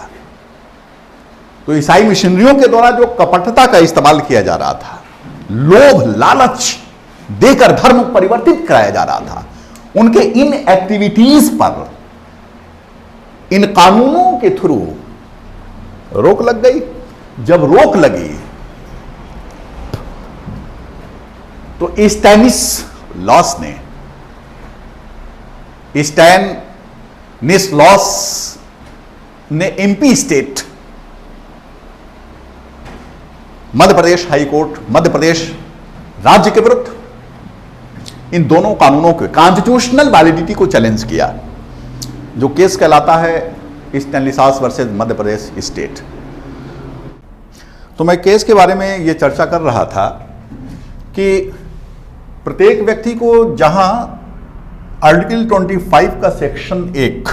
तो ईसाई मिशनरियों के द्वारा जो कपटता का इस्तेमाल किया जा रहा था, लोभ लालच देकर धर्म परिवर्तित कराया जा रहा था, उनके इन एक्टिविटीज पर इन कानूनों के थ्रू रोक लग गई। जब रोक लगी तो स्टैनिस्लॉस ने MP state, Madhya Pradesh high court, Madhya Pradesh राज्य के विरुद्ध इन दोनों कानूनों के कॉन्स्टिट्यूशनल वैलिडिटी को चैलेंज किया, जो केस कहलाता है Stanislaus versus Madhya Pradesh state. तो मैं केस के बारे में यह चर्चा कर रहा था कि प्रत्येक व्यक्ति को जहां आर्टिकल 25 का सेक्शन 1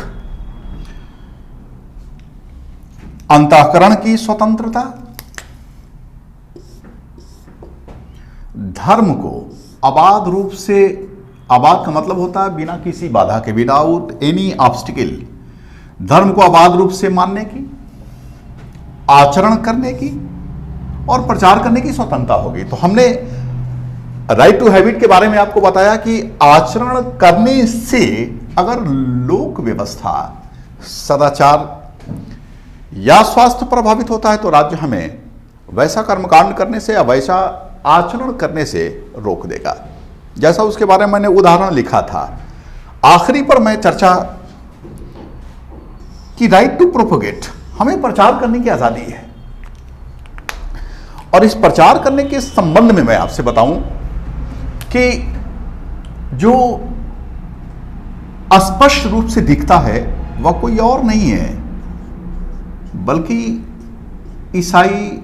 अंतःकरण की स्वतंत्रता, धर्म को अबाध रूप से, अबाध का मतलब होता है बिना किसी बाधा के, विदाउट एनी ऑब्स्टिकल, धर्म को अबाध रूप से मानने की, आचरण करने की और प्रचार करने की स्वतंत्रता होगी। तो हमने राइट टू हैबिट के बारे में आपको बताया कि आचरण करने से अगर लोक व्यवस्था, सदाचार या स्वास्थ्य प्रभावित होता है तो राज्य हमें वैसा कर्मकांड करने से या वैसा आचरण करने से रोक देगा। जैसा उसके बारे में मैंने उदाहरण लिखा था। आखिरी पर मैं चर्चा कि राइट टू प्रोपोगेट, हमें प्रचार करने की आजादी है, और इस प्रचार करने के संबंध में मैं आपसे बताऊं कि जो स्पष्ट रूप से दिखता है वह कोई और नहीं है बल्कि ईसाई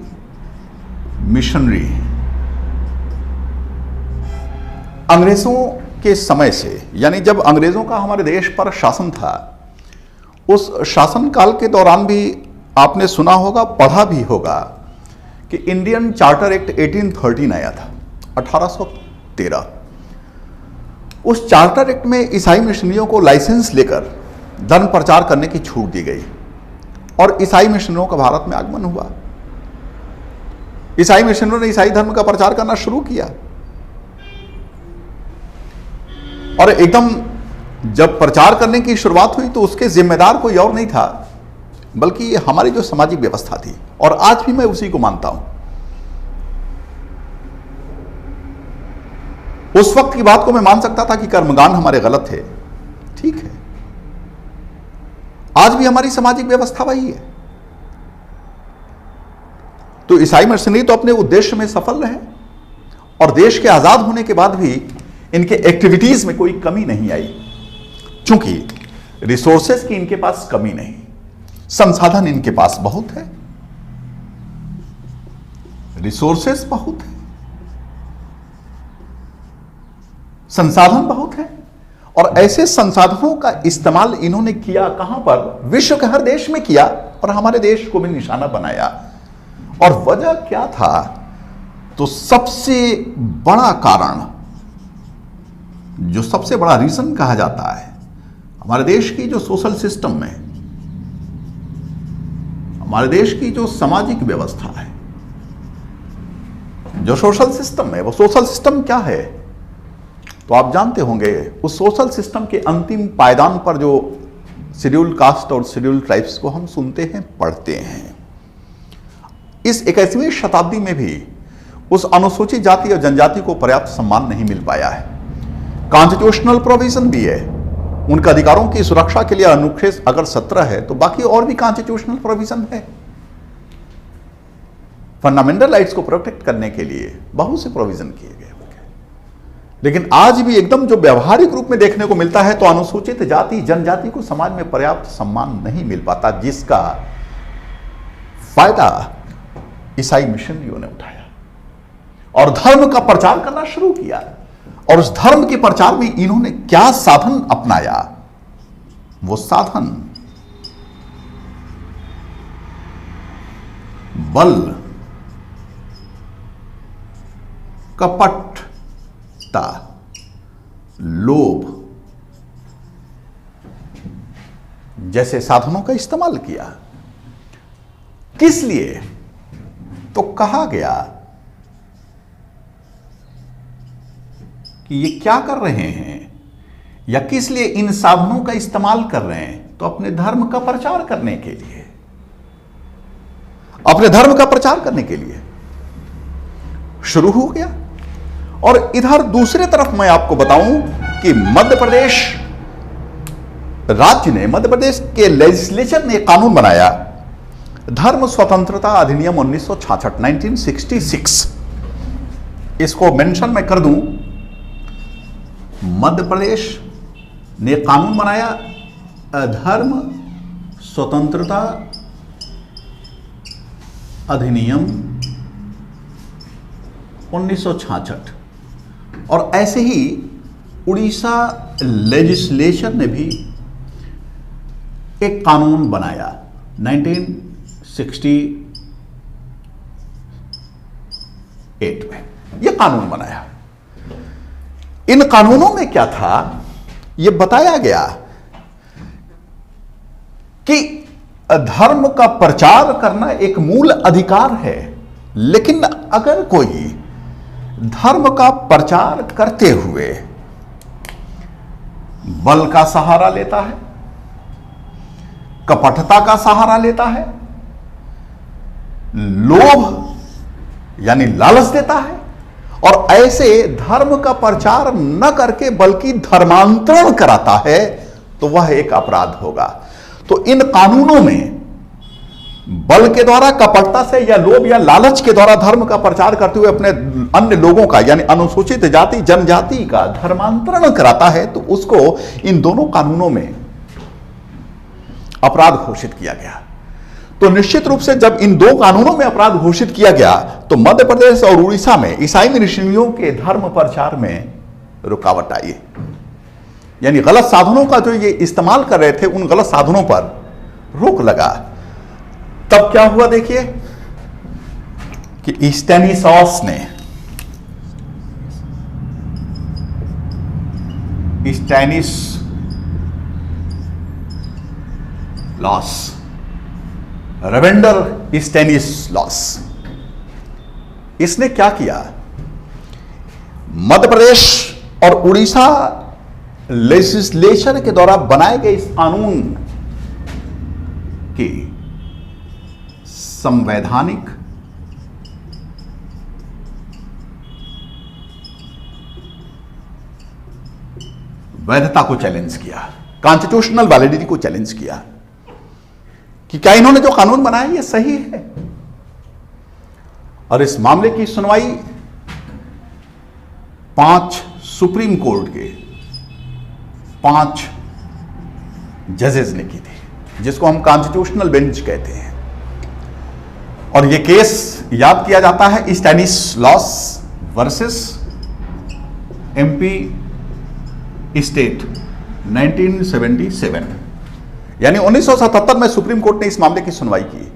मिशनरी। अंग्रेजों के समय से, यानी जब अंग्रेजों का हमारे देश पर शासन था, उस शासन काल के दौरान भी आपने सुना होगा, पढ़ा भी होगा कि इंडियन चार्टर एक्ट 1813 आया था, 1813। उस चार्टर एक्ट में ईसाई मिशनरियों को लाइसेंस लेकर धर्म प्रचार करने की छूट दी गई और ईसाई मिशनरियों का भारत में आगमन हुआ। ईसाई मिशनरियों ने ईसाई धर्म का प्रचार करना शुरू किया, और एकदम जब प्रचार करने की शुरुआत हुई तो उसके जिम्मेदार कोई और नहीं था बल्कि हमारी जो सामाजिक व्यवस्था थी, और आज भी मैं उसी को मानता हूं। उस वक्त की बात को मैं मान सकता था कि कर्मकांड हमारे गलत थे, ठीक है। आज भी हमारी सामाजिक व्यवस्था वही है। तो ईसाई मिशनरी तो अपने उद्देश्य में सफल रहे, और देश के आजाद होने के बाद भी इनके एक्टिविटीज में कोई कमी नहीं आई, क्योंकि रिसोर्सेस की इनके पास कमी नहीं, संसाधन इनके पास बहुत है, रिसोर्सेस बहुत है, संसाधन बहुत है, और ऐसे संसाधनों का इस्तेमाल इन्होंने किया कहां पर? विश्व के हर देश में किया, और हमारे देश को भी निशाना बनाया। और वजह क्या था? तो सबसे बड़ा कारण, जो सबसे बड़ा रीजन कहा जाता है, हमारे देश की जो सोशल सिस्टम में, हमारे देश की जो सामाजिक व्यवस्था है, जो सोशल सिस्टम है, वो सोशल सिस्टम क्या है? तो आप जानते होंगे, उस सोशल सिस्टम के अंतिम पायदान पर जो शेड्यूल कास्ट और शेड्यूल ट्राइब्स को हम सुनते हैं, पढ़ते हैं, इस 21वीं शताब्दी में भी उस अनुसूचित जाति और जनजाति को पर्याप्त सम्मान नहीं मिल पाया है। कॉन्स्टिट्यूशनल प्रोविजन भी है उनके अधिकारों की सुरक्षा के लिए, अनुच्छेद अगर 17 है तो बाकी और भी कॉन्स्टिट्यूशनल प्रोविजन है। फंडामेंटल राइट्स को प्रोटेक्ट करने के लिए बहुत से प्रोविजन किए गए होंगे, लेकिन आज भी एकदम जो व्यवहारिक रूप में देखने को मिलता है तो अनुसूचित जाति जनजाति को समाज में पर्याप्त सम्मान नहीं मिल पाता, जिसका फायदा ईसाई मिशनरियों ने उठाया और धर्म का प्रचार करना शुरू किया। और उस धर्म के प्रचार में इन्होंने क्या साधन अपनाया? वो साधन बल, कपटता, लोभ जैसे साधनों का इस्तेमाल किया। किस लिए? तो कहा गया कि ये क्या कर रहे हैं या किस लिए इन साधनों का इस्तेमाल कर रहे हैं? तो अपने धर्म का प्रचार करने के लिए, अपने धर्म का प्रचार करने के लिए शुरू हो गया। और इधर दूसरे तरफ मैं आपको बताऊं कि मध्य प्रदेश राज्य ने, मध्य प्रदेश के लेजिस्लेचर ने कानून बनाया, धर्म स्वतंत्रता अधिनियम 1966 1966। इसको मेंशन मैं कर दूं, मध्य प्रदेश ने कानून बनाया धर्म स्वतंत्रता अधिनियम 1966। और ऐसे ही उड़ीसा लेजिस्लेचर ने भी एक कानून बनाया 1968 में। यह कानून बनाया। इन कानूनों में क्या था? यह बताया गया कि धर्म का प्रचार करना एक मूल अधिकार है, लेकिन अगर कोई धर्म का प्रचार करते हुए बल का सहारा लेता है, कपटता का सहारा लेता है, लोभ यानी लालच देता है, और ऐसे धर्म का प्रचार न करके बल्कि धर्मांतरण कराता है, तो वह एक अपराध होगा। तो इन कानूनों में बल के द्वारा, कपटता से या लोभ या लालच के द्वारा धर्म का प्रचार करते हुए अपने अन्य लोगों का यानी अनुसूचित जाति जनजाति का धर्मांतरण कराता है, तो उसको इन दोनों कानूनों में अपराध घोषित किया गया। तो निश्चित रूप से जब इन दो कानूनों में अपराध घोषित किया गया, तो मध्य प्रदेश और उड़ीसा में ईसाई मिशनरियों के धर्म प्रचार में रुकावट आई, यानी गलत साधनों का जो ये इस्तेमाल कर रहे थे, उन गलत साधनों पर रोक लगा। तब क्या हुआ? देखिए कि स्टैनिसलॉस ने, रेवेंडर स्टैनिसलॉस, इसने क्या किया? मध्य प्रदेश और उड़ीसा लेजिस्लेचर के द्वारा बनाए गए इस कानून की संवैधानिक वैधता को चैलेंज किया, कॉन्स्टिट्यूशनल वैलिडिटी को चैलेंज किया कि क्या इन्होंने जो कानून बनाया ये सही है। और इस मामले की सुनवाई 5 सुप्रीम कोर्ट के 5 जजेस ने की थी, जिसको हम कॉन्स्टिट्यूशनल बेंच कहते हैं। और यह केस याद किया जाता है स्टैनिसलॉस वर्सेस एमपी स्टेट 1977, यानी 1977 में सुप्रीम कोर्ट ने इस मामले की सुनवाई की।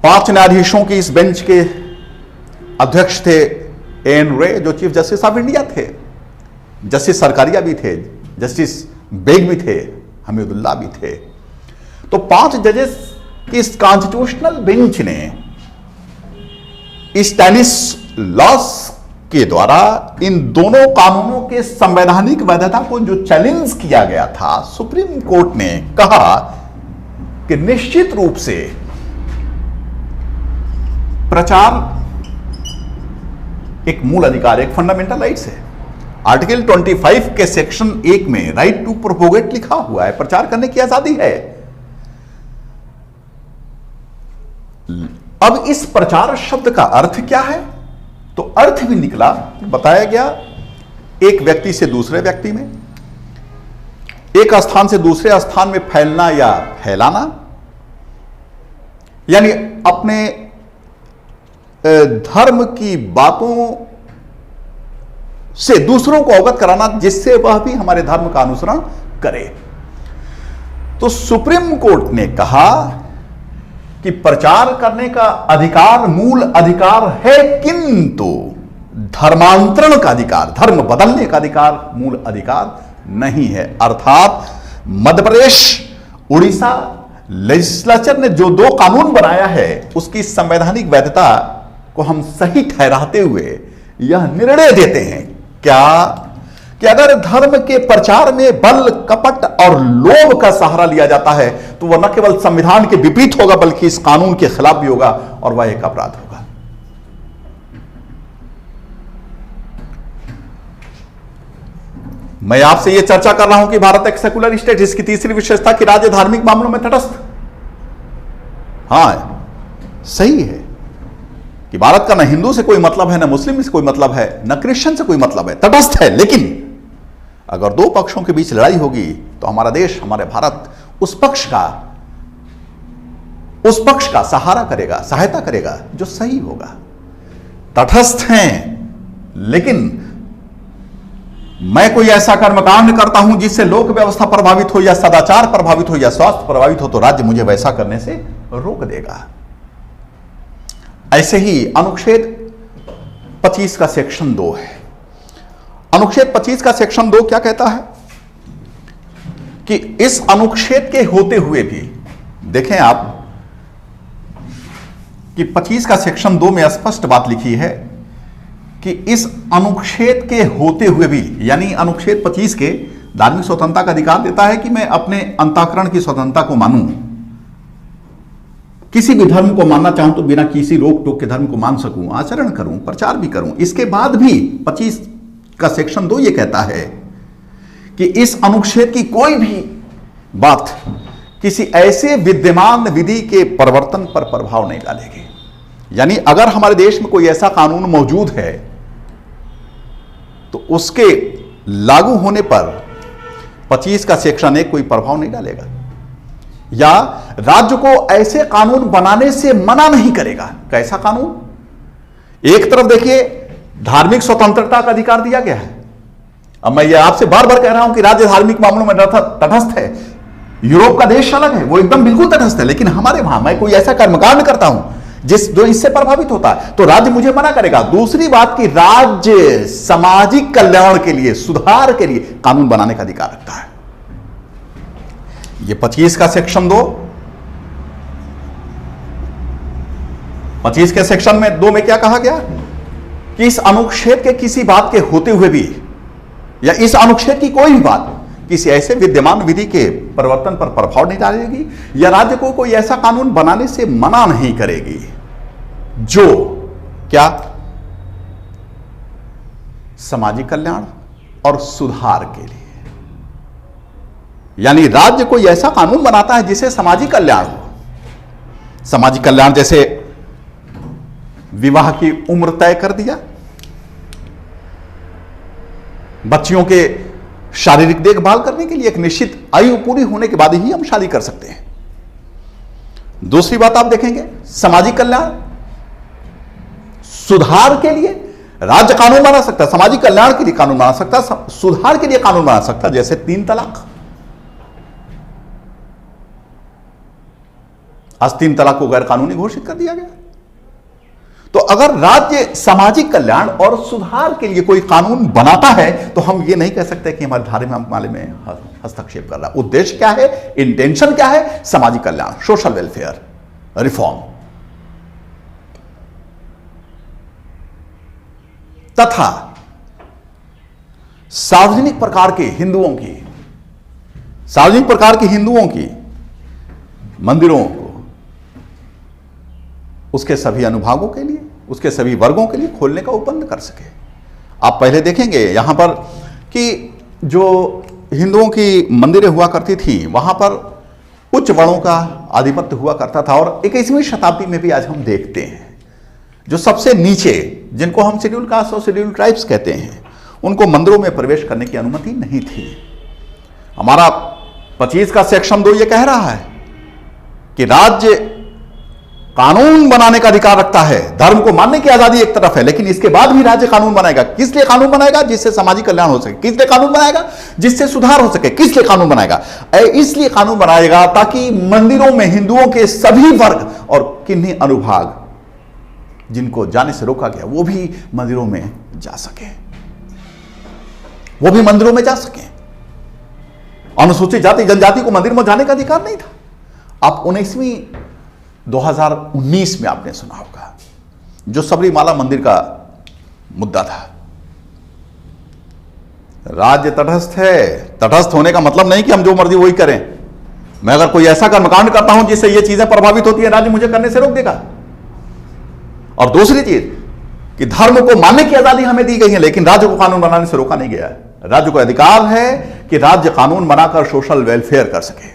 5 न्यायाधीशों की इस बेंच के अध्यक्ष थे एन रे, जो चीफ जस्टिस ऑफ इंडिया थे। जस्टिस सरकारिया भी थे, जस्टिस बेग भी थे, हमीदुल्लाह भी थे। तो 5 जजेस की इस कॉन्स्टिट्यूशनल बेंच ने स्टैनिसलॉस के द्वारा इन दोनों कानूनों के संवैधानिक वैधता को जो चैलेंज किया गया था, सुप्रीम कोर्ट ने कहा कि निश्चित रूप से प्रचार एक मूल अधिकार, एक फंडामेंटल राइट्स है। आर्टिकल 25 के सेक्शन 1 में राइट टू प्रोपोगेट लिखा हुआ है, प्रचार करने की आजादी है। अब इस प्रचार शब्द का अर्थ क्या है? तो अर्थ भी निकला, बताया गया, एक व्यक्ति से दूसरे व्यक्ति में, एक स्थान से दूसरे स्थान में फैलना या फैलाना, यानी अपने धर्म की बातों से दूसरों को अवगत कराना, जिससे वह भी हमारे धर्म का अनुसरण करे। तो सुप्रीम कोर्ट ने कहा कि प्रचार करने का अधिकार मूल अधिकार है, किंतु धर्मांतरण का अधिकार, धर्म बदलने का अधिकार मूल अधिकार नहीं है। अर्थात मध्य प्रदेश, उड़ीसा लेजिस्लेचर ने जो 2 कानून बनाया है, उसकी संवैधानिक वैधता को हम सही ठहराते हुए यह निर्णय देते हैं क्या कि अगर धर्म के प्रचार में बल, कपट और लोभ का सहारा लिया जाता है तो वह न केवल संविधान के विपरीत होगा बल्कि इस कानून के खिलाफ भी होगा और वह एक अपराध होगा। मैं आपसे यह चर्चा कर रहा हूं कि भारत एक सेकुलर स्टेट, इसकी तीसरी विशेषता कि राज्य धार्मिक मामलों में तटस्थ। हां, सही है कि भारत का न हिंदू से कोई मतलब है, न मुस्लिम से कोई मतलब है, न क्रिश्चियन से कोई मतलब है, तटस्थ है। लेकिन अगर 2 पक्षों के बीच लड़ाई होगी तो हमारा देश, हमारे भारत उस पक्ष का सहारा करेगा, सहायता करेगा जो सही होगा। तटस्थ हैं, लेकिन मैं कोई ऐसा कर्मकांड करता हूं जिससे लोक व्यवस्था प्रभावित हो या सदाचार प्रभावित हो या स्वास्थ्य प्रभावित हो तो राज्य मुझे वैसा करने से रोक देगा। ऐसे ही अनुच्छेद 25 का सेक्शन 2 है। अनुच्छेद 25 का सेक्शन 2 क्या कहता है कि इस अनुच्छेद के होते हुए भी, देखें आप कि 25 का सेक्शन 2 में स्पष्ट बात लिखी है कि इस अनुच्छेद के होते हुए भी, यानी अनुच्छेद 25 के धार्मिक स्वतंत्रता का अधिकार देता है कि मैं अपने अंतःकरण की स्वतंत्रता को मानूं, किसी भी धर्म को मानना चाहूं तो बिना किसी रोक टोक के धर्म को मान सकूं, आचरण करूं, प्रचार भी करूं। इसके बाद भी 25 का सेक्शन 2 यह कहता है कि इस अनुच्छेद की कोई भी बात किसी ऐसे विद्यमान विधि के परिवर्तन पर प्रभाव नहीं डालेगी। यानी अगर हमारे देश में कोई ऐसा कानून मौजूद है तो उसके लागू होने पर 25 का सेक्शन 1 कोई प्रभाव नहीं डालेगा या राज्य को ऐसे कानून बनाने से मना नहीं करेगा। कैसा कानून? एक तरफ देखिए धार्मिक स्वतंत्रता का अधिकार दिया गया है। अब मैं ये आपसे बार बार कह रहा हूं कि राज्य धार्मिक मामलों में तटस्थ है। यूरोप का देश अलग है, वो एकदम बिल्कुल तटस्थ है, लेकिन हमारे वहां मैं कोई ऐसा कर्मकांड करता हूं जो इससे प्रभावित होता है तो राज्य मुझे मना करेगा। दूसरी बात कि राज्य सामाजिक कल्याण के लिए, सुधार के लिए कानून बनाने का अधिकार रखता है। ये 25 का सेक्शन 2, 25 के सेक्शन में 2 में क्या कहा गया कि इस अनुच्छेद के किसी बात के होते हुए भी या इस अनुच्छेद की कोई भी बात किसी ऐसे विद्यमान विधि के परिवर्तन पर प्रभाव नहीं डालेगी या राज्य को कोई ऐसा कानून बनाने से मना नहीं करेगी जो क्या सामाजिक कल्याण और सुधार के लिए, यानी राज्य कोई ऐसा कानून बनाता है जिसे सामाजिक कल्याण हो। सामाजिक कल्याण जैसे विवाह की उम्र तय कर दिया, बच्चियों के शारीरिक देखभाल करने के लिए एक निश्चित आयु पूरी होने के बाद ही हम शादी कर सकते हैं। दूसरी बात आप देखेंगे सामाजिक कल्याण, सुधार के लिए राज्य कानून बना सकता है, सामाजिक कल्याण के लिए कानून बना सकता है, सुधार के लिए कानून बना सकता है, जैसे 3 तलाक। आज 3 तलाक को गैर कानूनी घोषित कर दिया गया। तो अगर राज्य सामाजिक कल्याण और सुधार के लिए कोई कानून बनाता है तो हम ये नहीं कह सकते कि हमारे धार्मिक मामले में हस्तक्षेप कर रहा है। उद्देश्य क्या है, इंटेंशन क्या है? सामाजिक कल्याण, सोशल वेलफेयर, रिफॉर्म। तथा सार्वजनिक प्रकार के हिंदुओं की मंदिरों को उसके सभी अनुभागों के लिए, उसके सभी वर्गों के लिए खोलने का उपबंध कर सके। आप पहले देखेंगे यहां पर कि जो हिंदुओं की मंदिरें हुआ करती थी वहां पर उच्च वर्णों का आधिपत्य हुआ करता था और 21वीं शताब्दी में भी आज हम देखते हैं जो सबसे नीचे, जिनको हम शेड्यूल कास्ट और शेड्यूल ट्राइब्स कहते हैं, उनको मंदिरों में प्रवेश करने की अनुमति नहीं थी। हमारा 25 का सेक्शन 2 ये कह रहा है कि राज्य कानून बनाने का अधिकार रखता है। धर्म को मानने की आजादी एक तरफ है, लेकिन इसके बाद भी राज्य कानून बनाएगा। किस लिए कानून बनाएगा? जिससे सामाजिक कल्याण हो सके। किस लिए कानून बनाएगा? जिससे सुधार हो सके। किस लिए कानून बनाएगा? इसलिए कानून बनाएगा ताकि मंदिरों में हिंदुओं के सभी वर्ग और किन्हीं अनुभाग जिनको जाने से रोका गया वो भी मंदिरों में जा सके, वो भी मंदिरों में जा सके। अनुसूचित जाति जनजाति को मंदिर में जाने का अधिकार नहीं था। आप 2019 में आपने सुना होगा जो सबरीमाला मंदिर का मुद्दा था। राज्य तटस्थ है। तटस्थ होने का मतलब नहीं कि हम जो मर्जी वही करें। मैं अगर कोई ऐसा कर्मकांड करता हूं जिससे ये चीजें प्रभावित होती है, राज्य मुझे करने से रोक देगा। और दूसरी चीज कि धर्म को मानने की आजादी हमें दी गई है, लेकिन राज्य को कानून बनाने से रोका नहीं गया है। राज्य को अधिकार है कि राज्य कानून बनाकर सोशल वेलफेयर कर सके।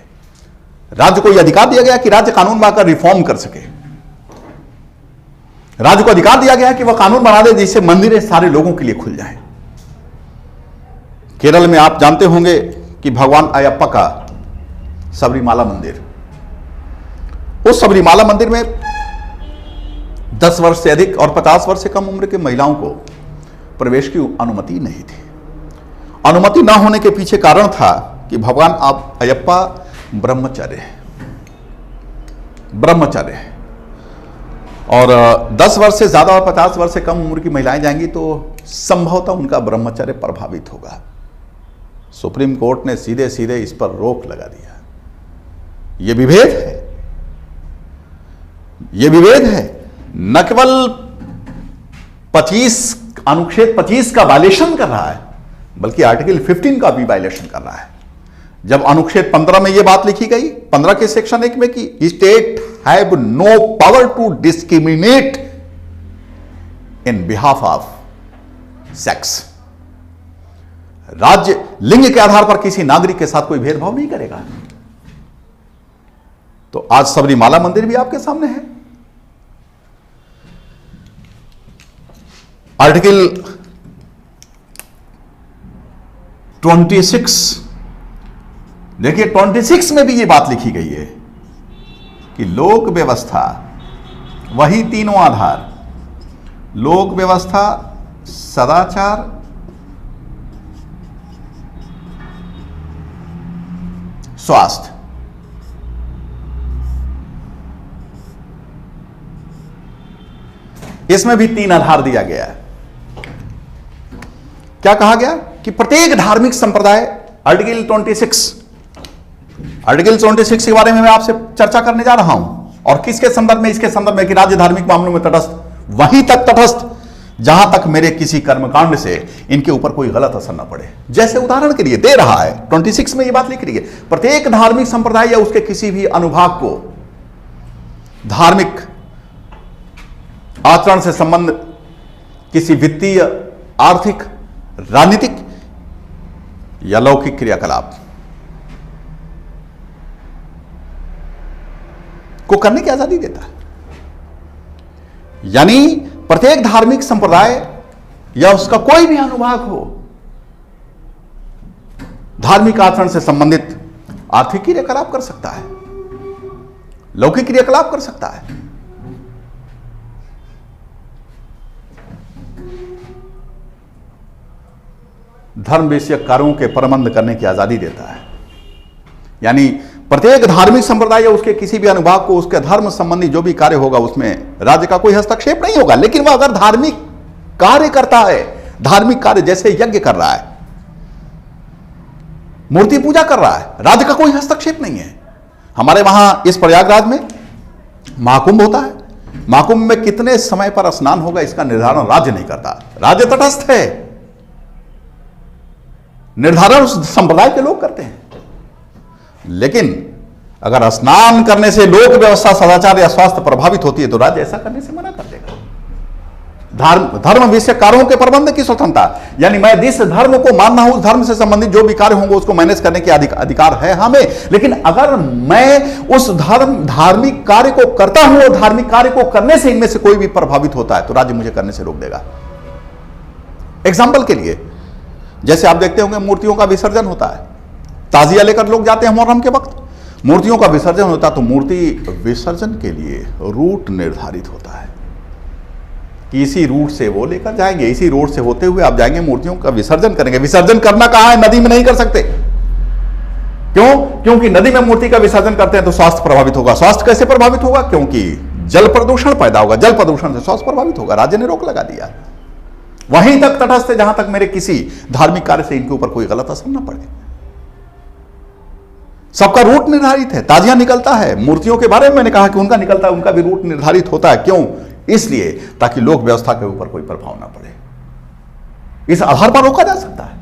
राज्य को यह अधिकार दिया गया कि राज्य कानून बनाकर रिफॉर्म कर सके। राज्य को अधिकार दिया गया है कि वह कानून बना दे जिससे मंदिरें सारे लोगों के लिए खुल जाए। केरल में आप जानते होंगे कि भगवान अयप्पा का सबरीमाला मंदिर, उस सबरीमाला मंदिर में 10 वर्ष से अधिक और 50 वर्ष से कम उम्र के महिलाओं को प्रवेश की अनुमति नहीं थी। अनुमति न होने के पीछे कारण था कि भगवान अयप्पा ब्रह्मचर्य है और 10 वर्ष से ज्यादा और 50 वर्ष से कम उम्र की महिलाएं जाएंगी तो संभवतः उनका ब्रह्मचर्य प्रभावित होगा। सुप्रीम कोर्ट ने सीधे सीधे इस पर रोक लगा दिया। यह विभेद है, यह विभेद है। न केवल 25 अनुच्छेद 25 का वायलेशन कर रहा है, बल्कि आर्टिकल 15 का भी वायलेशन कर रहा है। जब अनुच्छेद 15 में यह बात लिखी गई, 15 के सेक्शन 1 में कि state have no power to discriminate in behalf of sex. राज्य लिंग के आधार पर किसी नागरिक के साथ कोई भेदभाव नहीं करेगा। तो आज सबरीमाला मंदिर भी आपके सामने है। आर्टिकल 26, देखिए 26 में भी ये बात लिखी गई है कि लोक व्यवस्था, वही तीनों आधार, लोक व्यवस्था, सदाचार, स्वास्थ्य, इसमें भी 3 आधार दिया गया है। क्या कहा गया कि प्रत्येक धार्मिक संप्रदाय, आर्टिकल 26 के बारे में मैं आपसे चर्चा करने जा रहा हूं। और किसके संदर्भ में? इसके संदर्भ में कि राज्य धार्मिक मामलों में तटस्थ, वहीं तक तटस्थ जहां तक मेरे किसी कर्मकांड से इनके ऊपर कोई गलत असर न पड़े। जैसे उदाहरण के लिए दे रहा है, 26 में यह बात लिख रही है, प्रत्येक धार्मिक संप्रदाय या उसके किसी भी अनुभाग को धार्मिक आचरण से संबंध किसी वित्तीय, आर्थिक, राजनीतिक या लौकिक क्रियाकलाप को करने की आजादी देता है। यानी प्रत्येक धार्मिक संप्रदाय या उसका कोई भी अनुभाग हो धार्मिक आचरण से संबंधित आर्थिक क्रियाकलाप कर सकता है, लौकिक क्रियाकलाप कर सकता है। धर्म विषयक कार्यों के प्रबंध करने की आजादी देता है। यानी प्रत्येक धार्मिक संप्रदाय या उसके किसी भी अनुभाग को उसके धर्म संबंधी जो भी कार्य होगा उसमें राज्य का कोई हस्तक्षेप नहीं होगा। लेकिन वह अगर धार्मिक कार्य करता है, धार्मिक कार्य जैसे यज्ञ कर रहा है, मूर्ति पूजा कर रहा है, राज्य का कोई हस्तक्षेप नहीं है। हमारे वहां इस प्रयागराज में महाकुंभ होता है। महाकुंभ में कितने समय पर स्नान होगा इसका निर्धारण राज्य नहीं करता, राज्य तटस्थ है। निर्धारण उस संप्रदाय के लोग करते हैं। लेकिन अगर स्नान करने से लोक व्यवस्था, सदाचार या स्वास्थ्य प्रभावित होती है तो राज्य ऐसा करने से मना कर देगा। धर्म विषय कार्यों के प्रबंध की स्वतंत्रता, यानी मैं जिस धर्म को मानना हूं उस धर्म से संबंधित जो भी कार्य होंगे उसको मैनेज करने के अधिकार है हमें। लेकिन अगर मैं उस धार्मिक कार्य को करता हूं और धार्मिक कार्य को करने से इनमें से कोई भी प्रभावित होता है तो राज्य मुझे करने से रोक देगा। एग्जाम्पल के लिए, जैसे आप देखते होंगे मूर्तियों का विसर्जन होता है, ताजिया लेकर लोग जाते हैं मुहर्रम के वक्त, मूर्तियों का विसर्जन होता तो मूर्ति विसर्जन के लिए रूट निर्धारित होता है कि इसी रूट से वो लेकर जाएंगे, इसी रोड से होते हुए आप जाएंगे, मूर्तियों का विसर्जन करेंगे। विसर्जन करना कहाँ है? नदी में नहीं कर सकते। क्यों? क्योंकि नदी में मूर्ति का विसर्जन करते हैं तो स्वास्थ्य प्रभावित होगा। स्वास्थ्य कैसे प्रभावित होगा? क्योंकि जल प्रदूषण पैदा होगा, जल प्रदूषण से स्वास्थ्य प्रभावित होगा। राज्य ने रोक लगा दिया। वहीं तक तटस्थ, जहां तक मेरे किसी धार्मिक कार्य से इनके ऊपर कोई गलत असर न पड़े। सबका रूट निर्धारित है। ताजिया निकलता है, मूर्तियों के बारे में मैंने कहा कि उनका निकलता है, उनका भी रूट निर्धारित होता है। क्यों? इसलिए ताकि लोक व्यवस्था के ऊपर कोई प्रभाव ना पड़े। इस आधार पर रोका जा सकता है।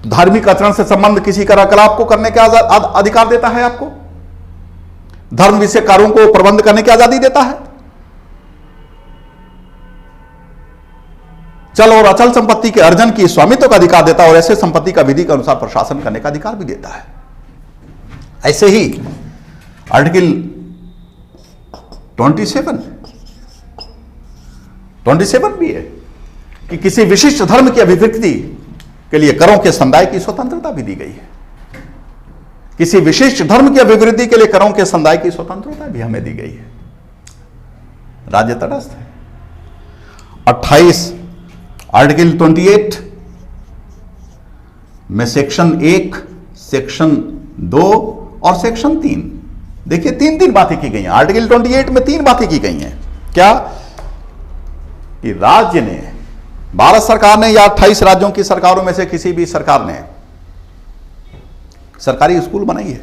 धार्मिक आचरण से संबंध किसी क्रियाकलाप को करने का अधिकार देता है आपको। धर्म विषय कार्यों को प्रबंध करने की आजादी देता है। चल और अचल संपत्ति के अर्जन की स्वामित्व का अधिकार देता है और ऐसे संपत्ति का विधि के अनुसार प्रशासन करने का अधिकार भी देता है। ऐसे ही आर्टिकल 27 भी है कि किसी विशिष्ट धर्म की अभिव्यक्ति के लिए करों के संदाय की स्वतंत्रता भी दी गई है। किसी विशिष्ट धर्म की अभिवृद्धि के लिए करों के संदाय की स्वतंत्रता भी हमें दी गई है। राज्य तटस्थ है। 28 आर्टिकल 28 में सेक्शन 1, सेक्शन 2 और सेक्शन 3, देखिए 3 बातें की गई हैं। आर्टिकल 28 में 3 बातें की गई हैं। क्या? कि राज्य ने, भारत सरकार ने या 28 राज्यों की सरकारों में से किसी भी सरकार ने सरकारी स्कूल बनाई है।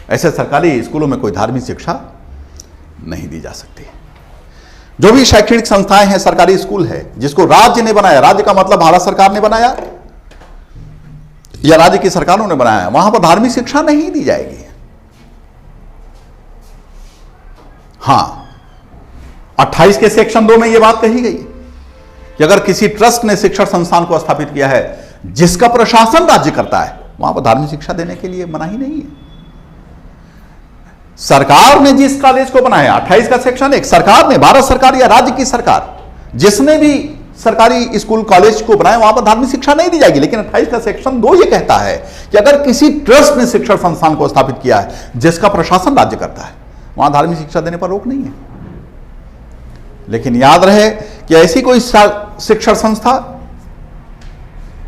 ऐसे सरकारी स्कूलों में कोई धार्मिक शिक्षा नहीं दी जा सकती। जो भी शैक्षणिक संस्थाएं हैं, सरकारी स्कूल है, जिसको राज्य ने बनाया, राज्य का मतलब भारत सरकार ने बनाया या राज्य की सरकारों ने बनाया, वहां पर धार्मिक शिक्षा नहीं दी जाएगी। हां, 28 के सेक्शन 2 में यह बात कही गई कि अगर किसी ट्रस्ट ने शिक्षण संस्थान को स्थापित किया है जिसका प्रशासन राज्य करता है, वहां पर धार्मिक शिक्षा देने के लिए मनाही नहीं है। सरकार ने जिस कॉलेज को बनाया, 28 का सेक्शन 1, सरकार ने, भारत सरकार या राज्य की सरकार जिसने भी सरकारी स्कूल कॉलेज को बनाया, वहां पर धार्मिक शिक्षा नहीं दी जाएगी। लेकिन 28 का सेक्शन 2 यह कहता है कि अगर किसी ट्रस्ट ने शिक्षण संस्थान को स्थापित किया है जिसका प्रशासन राज्य करता है, वहां धार्मिक शिक्षा देने पर रोक नहीं है। लेकिन याद रहे कि ऐसी कोई शिक्षण संस्था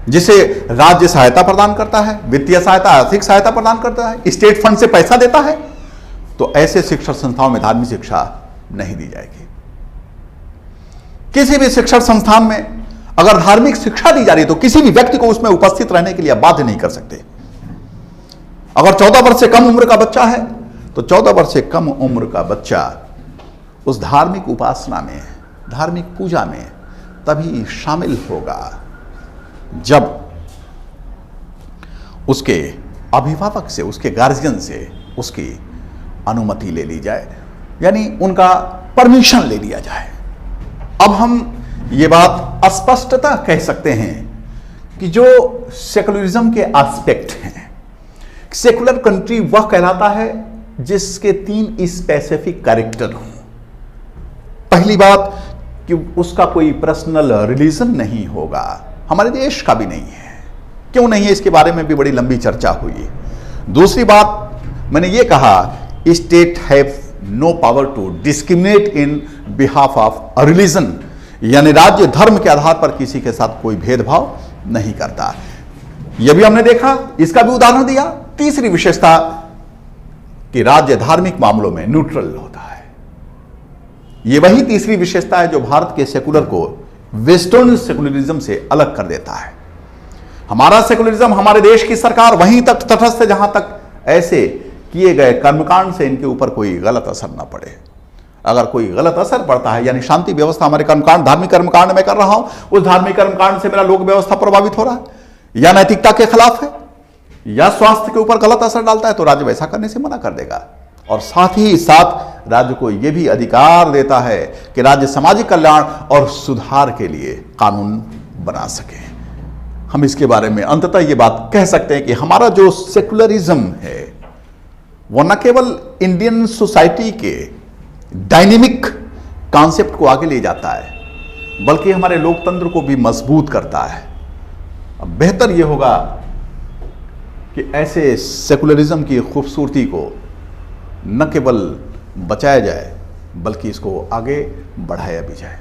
जिसे राज्य सहायता प्रदान करता है, वित्तीय सहायता, आर्थिक सहायता प्रदान करता है, स्टेट फंड से पैसा देता है, तो ऐसे शिक्षण संस्थाओं में धार्मिक शिक्षा नहीं दी जाएगी। किसी भी शिक्षण संस्थान में अगर धार्मिक शिक्षा दी जा रही है तो किसी भी व्यक्ति को उसमें उपस्थित रहने के लिए बाध्य नहीं कर सकते। अगर 14 वर्ष से कम उम्र का बच्चा है तो 14 वर्ष से कम उम्र का बच्चा उस धार्मिक उपासना में, धार्मिक पूजा में तभी शामिल होगा जब उसके अभिभावक से, उसके गार्जियन से उसकी अनुमति ले ली जाए, यानी उनका परमिशन ले लिया जाए। अब हम ये बात स्पष्टता कह सकते हैं कि जो सेकुलरिज्म के एस्पेक्ट हैं, सेकुलर कंट्री वह कहलाता है जिसके 3 स्पेसिफिक कैरेक्टर हों। पहली बात कि उसका कोई पर्सनल रिलीजन नहीं होगा, हमारे देश का भी नहीं है। क्यों नहीं है, इसके बारे में भी बड़ी लंबी चर्चा हुई। दूसरी बात मैंने ये कहा, state have no power to discriminate in behalf of a religion, यानी राज्य धर्म के आधार पर किसी के साथ कोई भेदभाव नहीं करता। यह भी हमने देखा, इसका भी उदाहरण दिया। तीसरी विशेषता कि राज्य धार्मिक मामलों में न्यूट्रल होता है। यह वही तीसरी विशेषता है जो भारत के सेकुलर को वेस्टर्न सेकुलरिज्म से अलग कर देता है। हमारा सेकुलरिज्म, हमारे देश की सरकार वहीं तक तटस्थ है जहां तक ऐसे किए गए कर्मकांड से इनके ऊपर कोई गलत असर ना पड़े। अगर कोई गलत असर पड़ता है, यानी शांति व्यवस्था, हमारे कर्मकांड, धार्मिक कर्मकांड में कर रहा हूं, उस धार्मिक कर्मकांड से मेरा लोक व्यवस्था प्रभावित हो रहा है या नैतिकता के खिलाफ है या स्वास्थ्य के ऊपर गलत असर डालता है, तो राज्य वैसा करने से मना कर देगा। और साथ ही साथ राज्य को यह भी अधिकार देता है कि राज्य सामाजिक कल्याण और सुधार के लिए कानून बना सके। हम इसके बारे में अंततः यह बात कह सकते हैं कि हमारा जो सेकुलरिज्म है वो न केवल इंडियन सोसाइटी के डायनेमिक कॉन्सेप्ट को आगे ले जाता है, बल्कि हमारे लोकतंत्र को भी मजबूत करता है। अब बेहतर यह होगा कि ऐसे सेकुलरिज्म की खूबसूरती को न केवल बचाया जाए बल्कि इसको आगे बढ़ाया भी जाए।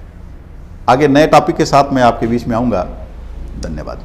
आगे नए टॉपिक के साथ मैं आपके बीच में आऊँगा। धन्यवाद।